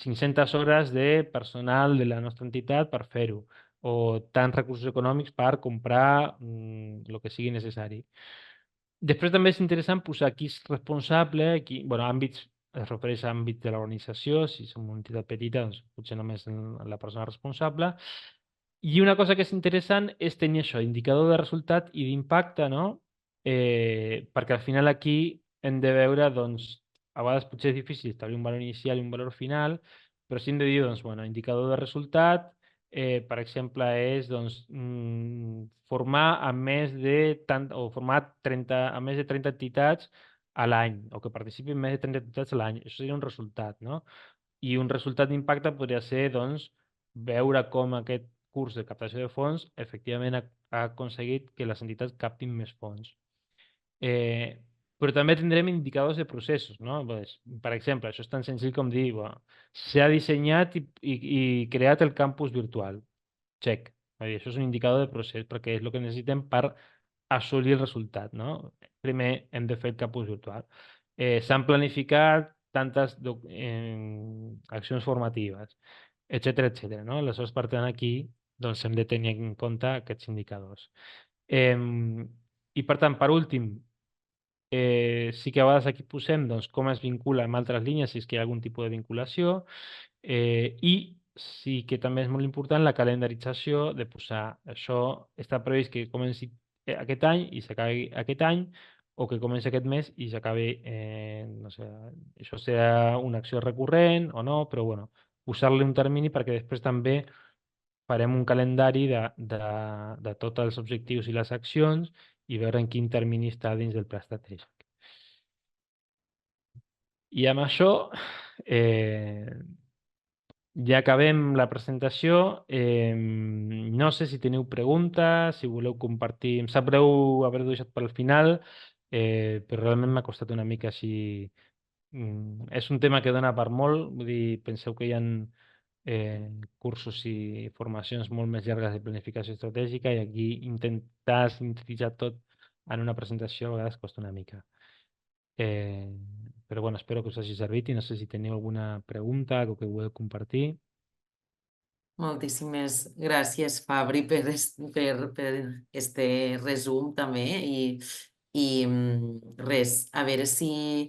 500 hores de personal de la nostra entitat per fer-ho, o tants recursos econòmics per comprar el que sigui necessari. Després també és interessant posar qui és responsable, bueno, àmbits, es refereix a àmbits de l'organització, si som una entitat petita, doncs potser només la persona responsable. I una cosa que és interessant és tenir això, indicador de resultat i d'impacte, no? Perquè al final aquí hem de veure, doncs, a vegades potser és difícil establir un valor inicial i un valor final, però sí hem de dir, doncs, bueno, indicador de resultat, per exemple, és doncs, formar a més de tant, o formar 30, a més de 30 entitats a l'any, o que participin més de 30 entitats a l'any. Això seria un resultat, no? I un resultat d'impacte podria ser, doncs, veure com aquest curs de captació de fons efectivament ha aconseguit que les entitats captin més fons. Eh, però també tindrem indicadors de processos, no? Pues, per exemple, això és tan senzill com dir, bueno, s'ha dissenyat i creat el campus virtual. Check. És a dir, això és un indicador de procés perquè és el que necessitem per assolir el resultat, no? Primer hem de fer el campus virtual. S'han planificat tantes accions formatives, etcètera, etcètera, no? Aleshores, per tant, aquí doncs, hem de tenir en compte aquests indicadors. I per tant, per últim, sí que a vegades aquí posem doncs, com es vincula amb altres línies, si és que hi ha algun tipus de vinculació, i sí que també és molt important la calendarització de posar això està previst que comenci aquest any i s'acabi aquest any, o que comenci aquest mes i s'acabi, no sé, això serà una acció recurrent o no, però bueno, posar-li un termini perquè després també farem un calendari de tots els objectius i les accions i veure en quin termini està dins del pla estratègic. I amb això ja acabem la presentació. No sé si teniu preguntes, si voleu compartir. Em sap greu haver-ho deixat per al final, però realment m'ha costat una mica així. És un tema que dona per molt, vull dir, penseu que hi ha cursos i formacions molt més llargues de planificació estratègica i aquí intentar sintetitzar tot en una presentació a vegades costa una mica. Eh, però bueno, espero que us hagi servit i no sé si teniu alguna pregunta, algo que voleu compartir. Moltíssimes gràcies, Fabri, per este resum també i res, a veure si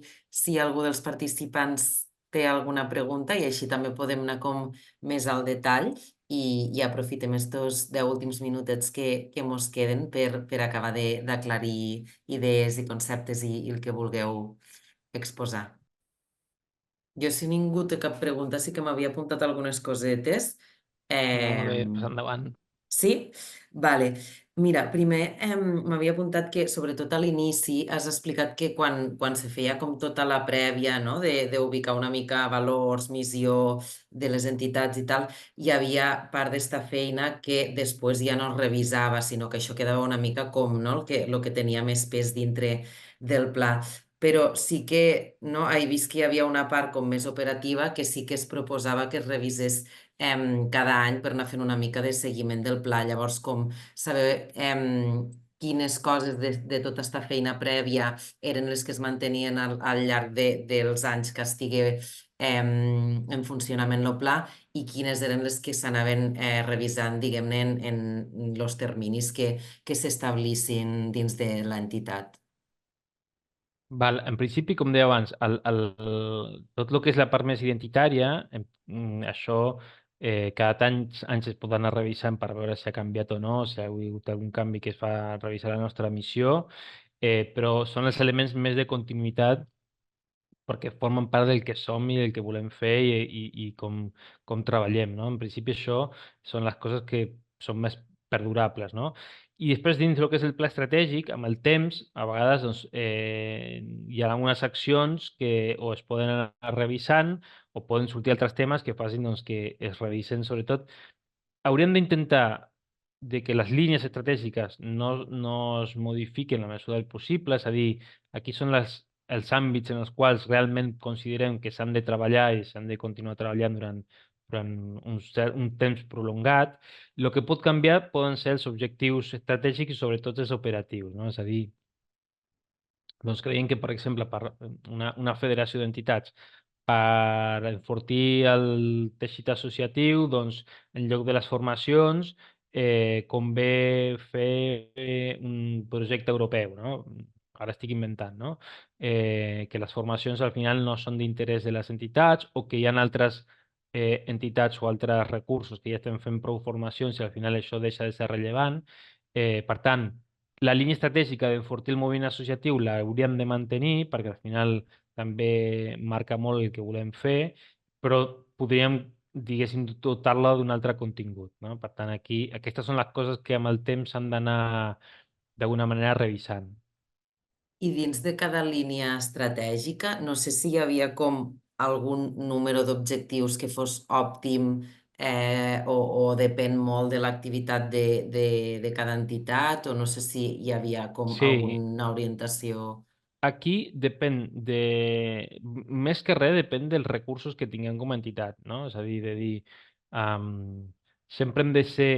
algú dels participants té alguna pregunta i així també podem anar com més al detall i aprofitem estos 10 últims minutets que mos queden per acabar d'aclarir idees i conceptes i el que vulgueu exposar. Jo, si ningú té cap pregunta, sí que m'havia apuntat algunes cosetes. Molt bé, Eh, pues endavant. Sí? Vale. Mira, primer m'havia apuntat que, sobretot a l'inici, has explicat que quan se feia com tota la prèvia, no?, d'ubicar una mica valors, missió de les entitats i tal, hi havia part d'esta feina que després ja no es revisava, sinó que això quedava una mica com, no?, el que tenia més pes dintre del pla. Però sí que, no, he vist que hi havia una part com més operativa que sí que es proposava que es revisés cada any per anar fent una mica de seguiment del pla. Llavors, com saber quines coses de tota aquesta feina prèvia eren les que es mantenien al llarg dels anys que estigué en funcionament el pla i quines eren les que s'anaven revisant, diguem-ne, en els terminis que s'establissin dins de l'entitat. Val, en principi, com deia abans, tot el que és la part més identitària, això cada anys es pot anar revisant per veure si ha canviat o no, si ha hagut algun canvi que es fa revisar la nostra missió, però són els elements més de continuïtat perquè formen part del que som i del que volem fer i com treballem, no? En principi això són les coses que són més perdurables, no? I després dins del que és el pla estratègic, amb el temps, a vegades doncs, hi ha algunes accions que o es poden anar revisant o poden sortir altres temes que facin doncs, que es revisen sobretot. Hauríem d'intentar de que les línies estratègiques no es modifiquen en la mesura del possible, és a dir, aquí són les els àmbits en els quals realment considerem que s'han de treballar i s'han de continuar treballant durant un temps prolongat. El que pot canviar poden ser els objectius estratègics i sobretot els operatius, no? És a dir, doncs creiem que, per exemple, per una federació d'entitats, per enfortir el teixit associatiu, doncs, en lloc de les formacions, convé fer un projecte europeu, no? Ara estic inventant, no? Que les formacions al final no són d'interès de les entitats o que hi ha altres entitats o altres recursos que ja estem fent prou formacions i al final això deixa de ser rellevant. Per tant, la línia estratègica d'enfortir el moviment associatiu l'hauríem de mantenir perquè al final també marca molt el que volem fer, però podríem, diguéssim, dotar-la d'un altre contingut, no? Per tant, aquí, aquestes són les coses que amb el temps s'han d'anar d'alguna manera revisant. I dins de cada línia estratègica, no sé si hi havia com algun número d'objectius que fos òptim o depèn molt de l'activitat de cada entitat o no sé si hi havia com Sí, alguna orientació. aquí depèn més que res, depèn dels recursos que tinguem com a entitat, no? És a dir, sempre hem de ser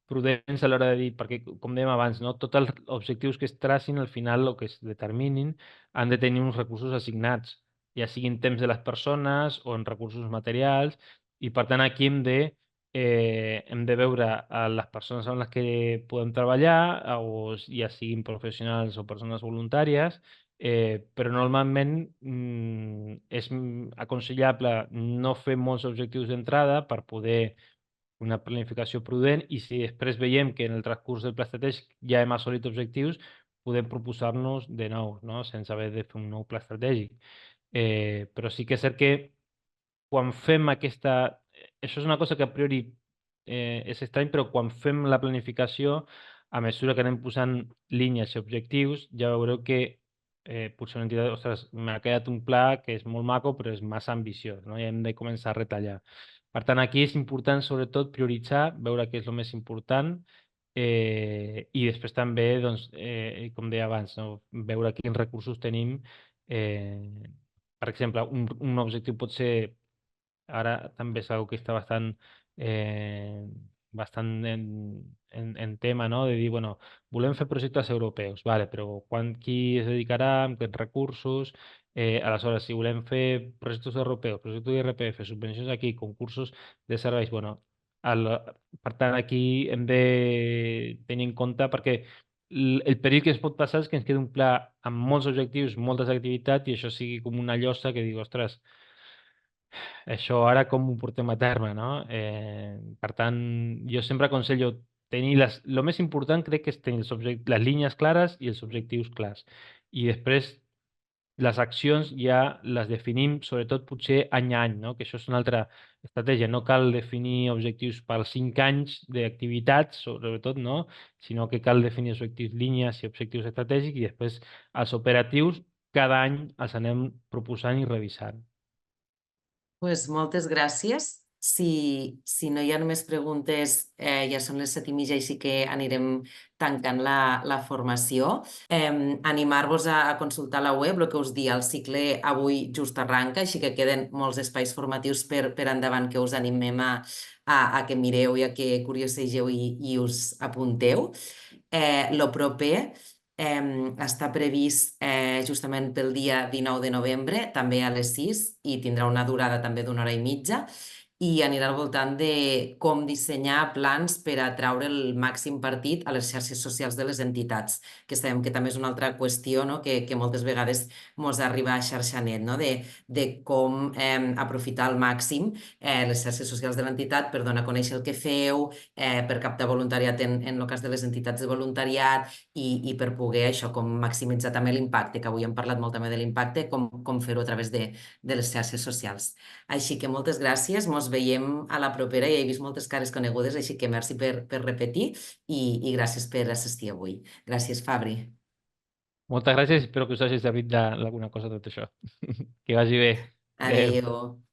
prudents a l'hora de dir, perquè, com dèiem abans, no? Tots els objectius que es tracin, al final, o que es determinin, han de tenir uns recursos assignats, ja siguin temps de les persones o en recursos materials, i per tant aquí hem de veure a les persones amb les que podem treballar, o ja siguin professionals o persones voluntàries, però normalment és aconsellable no fer molts objectius d'entrada per poder una planificació prudent i si després veiem que en el transcurs del pla estratègic ja hem assolit objectius, podem proposar-nos de nou, no? Sense haver de fer un nou pla estratègic. Però sí que és cert que quan fem aquesta... Això és una cosa que a priori és estrany, però quan fem la planificació, a mesura que anem posant línies i objectius, ja veureu que potser una entitat, ostres, m'ha quedat un pla que és molt maco, però és massa ambiciós, no? I hem de començar a retallar. Per tant, aquí és important, sobretot, prioritzar, veure què és el més important i després també, doncs, com deia abans, no? Veure quins recursos tenim. Per exemple, un objectiu pot ser ara també és una que està bastant en tema, no? De dir, bueno, volem fer projectes europeus, vale, però qui es dedicarà, amb aquests recursos? Aleshores, si volem fer projectes europeus, projectes d'IRPF, subvencions aquí, concursos de serveis, bueno, el, per tant, aquí hem de tenir en compte perquè el perill que es pot passar és que ens quedi un pla amb molts objectius, moltes activitats i això sigui com una llosa que diu, ostres, això ara com ho portem a terme, no? Per tant, jo sempre aconsello tenir el més important crec que és tenir les línies clares i els objectius clars. I després les accions ja les definim sobretot potser any a any, no? Que això és una altra estratègia. No cal definir objectius pels 5 anys d'activitats, sobretot, no? Sinó que cal definir els objectius, línies i objectius estratègics i després els operatius cada any els anem proposant i revisant. Pues moltes gràcies. Si no hi ha més preguntes, ja són les 7:30, així que anirem tancant la formació. Animar-vos a consultar la web, el que us dia, el cicle avui just arranca, així que queden molts espais formatius per endavant que us animem a que mireu i a que curiosegeu i us apunteu. Lo proper està previst justament pel dia 19 de novembre, també a les 6, i tindrà una durada també d'una hora i mitja, i anirà al voltant de com dissenyar plans per atraure el màxim partit a les xarxes socials de les entitats, que sabem que també és una altra qüestió, no? que moltes vegades ens arriba a xarxanet, no? de com aprofitar al màxim les xarxes socials de l'entitat per donar a conèixer el que feu, per captar voluntariat en el cas de les entitats de voluntariat i per poder això, com maximitzar també l'impacte, que avui hem parlat molt també de l'impacte, com fer-ho a través de les xarxes socials. Així que moltes gràcies, mos veiem a la propera, ja he vist moltes cares conegudes, així que merci per repetir i gràcies per assistir avui. Gràcies, Fabri. Moltes gràcies, espero que us hagi servit d'alguna cosa tot això. Que vagi bé. Adéu. Adéu.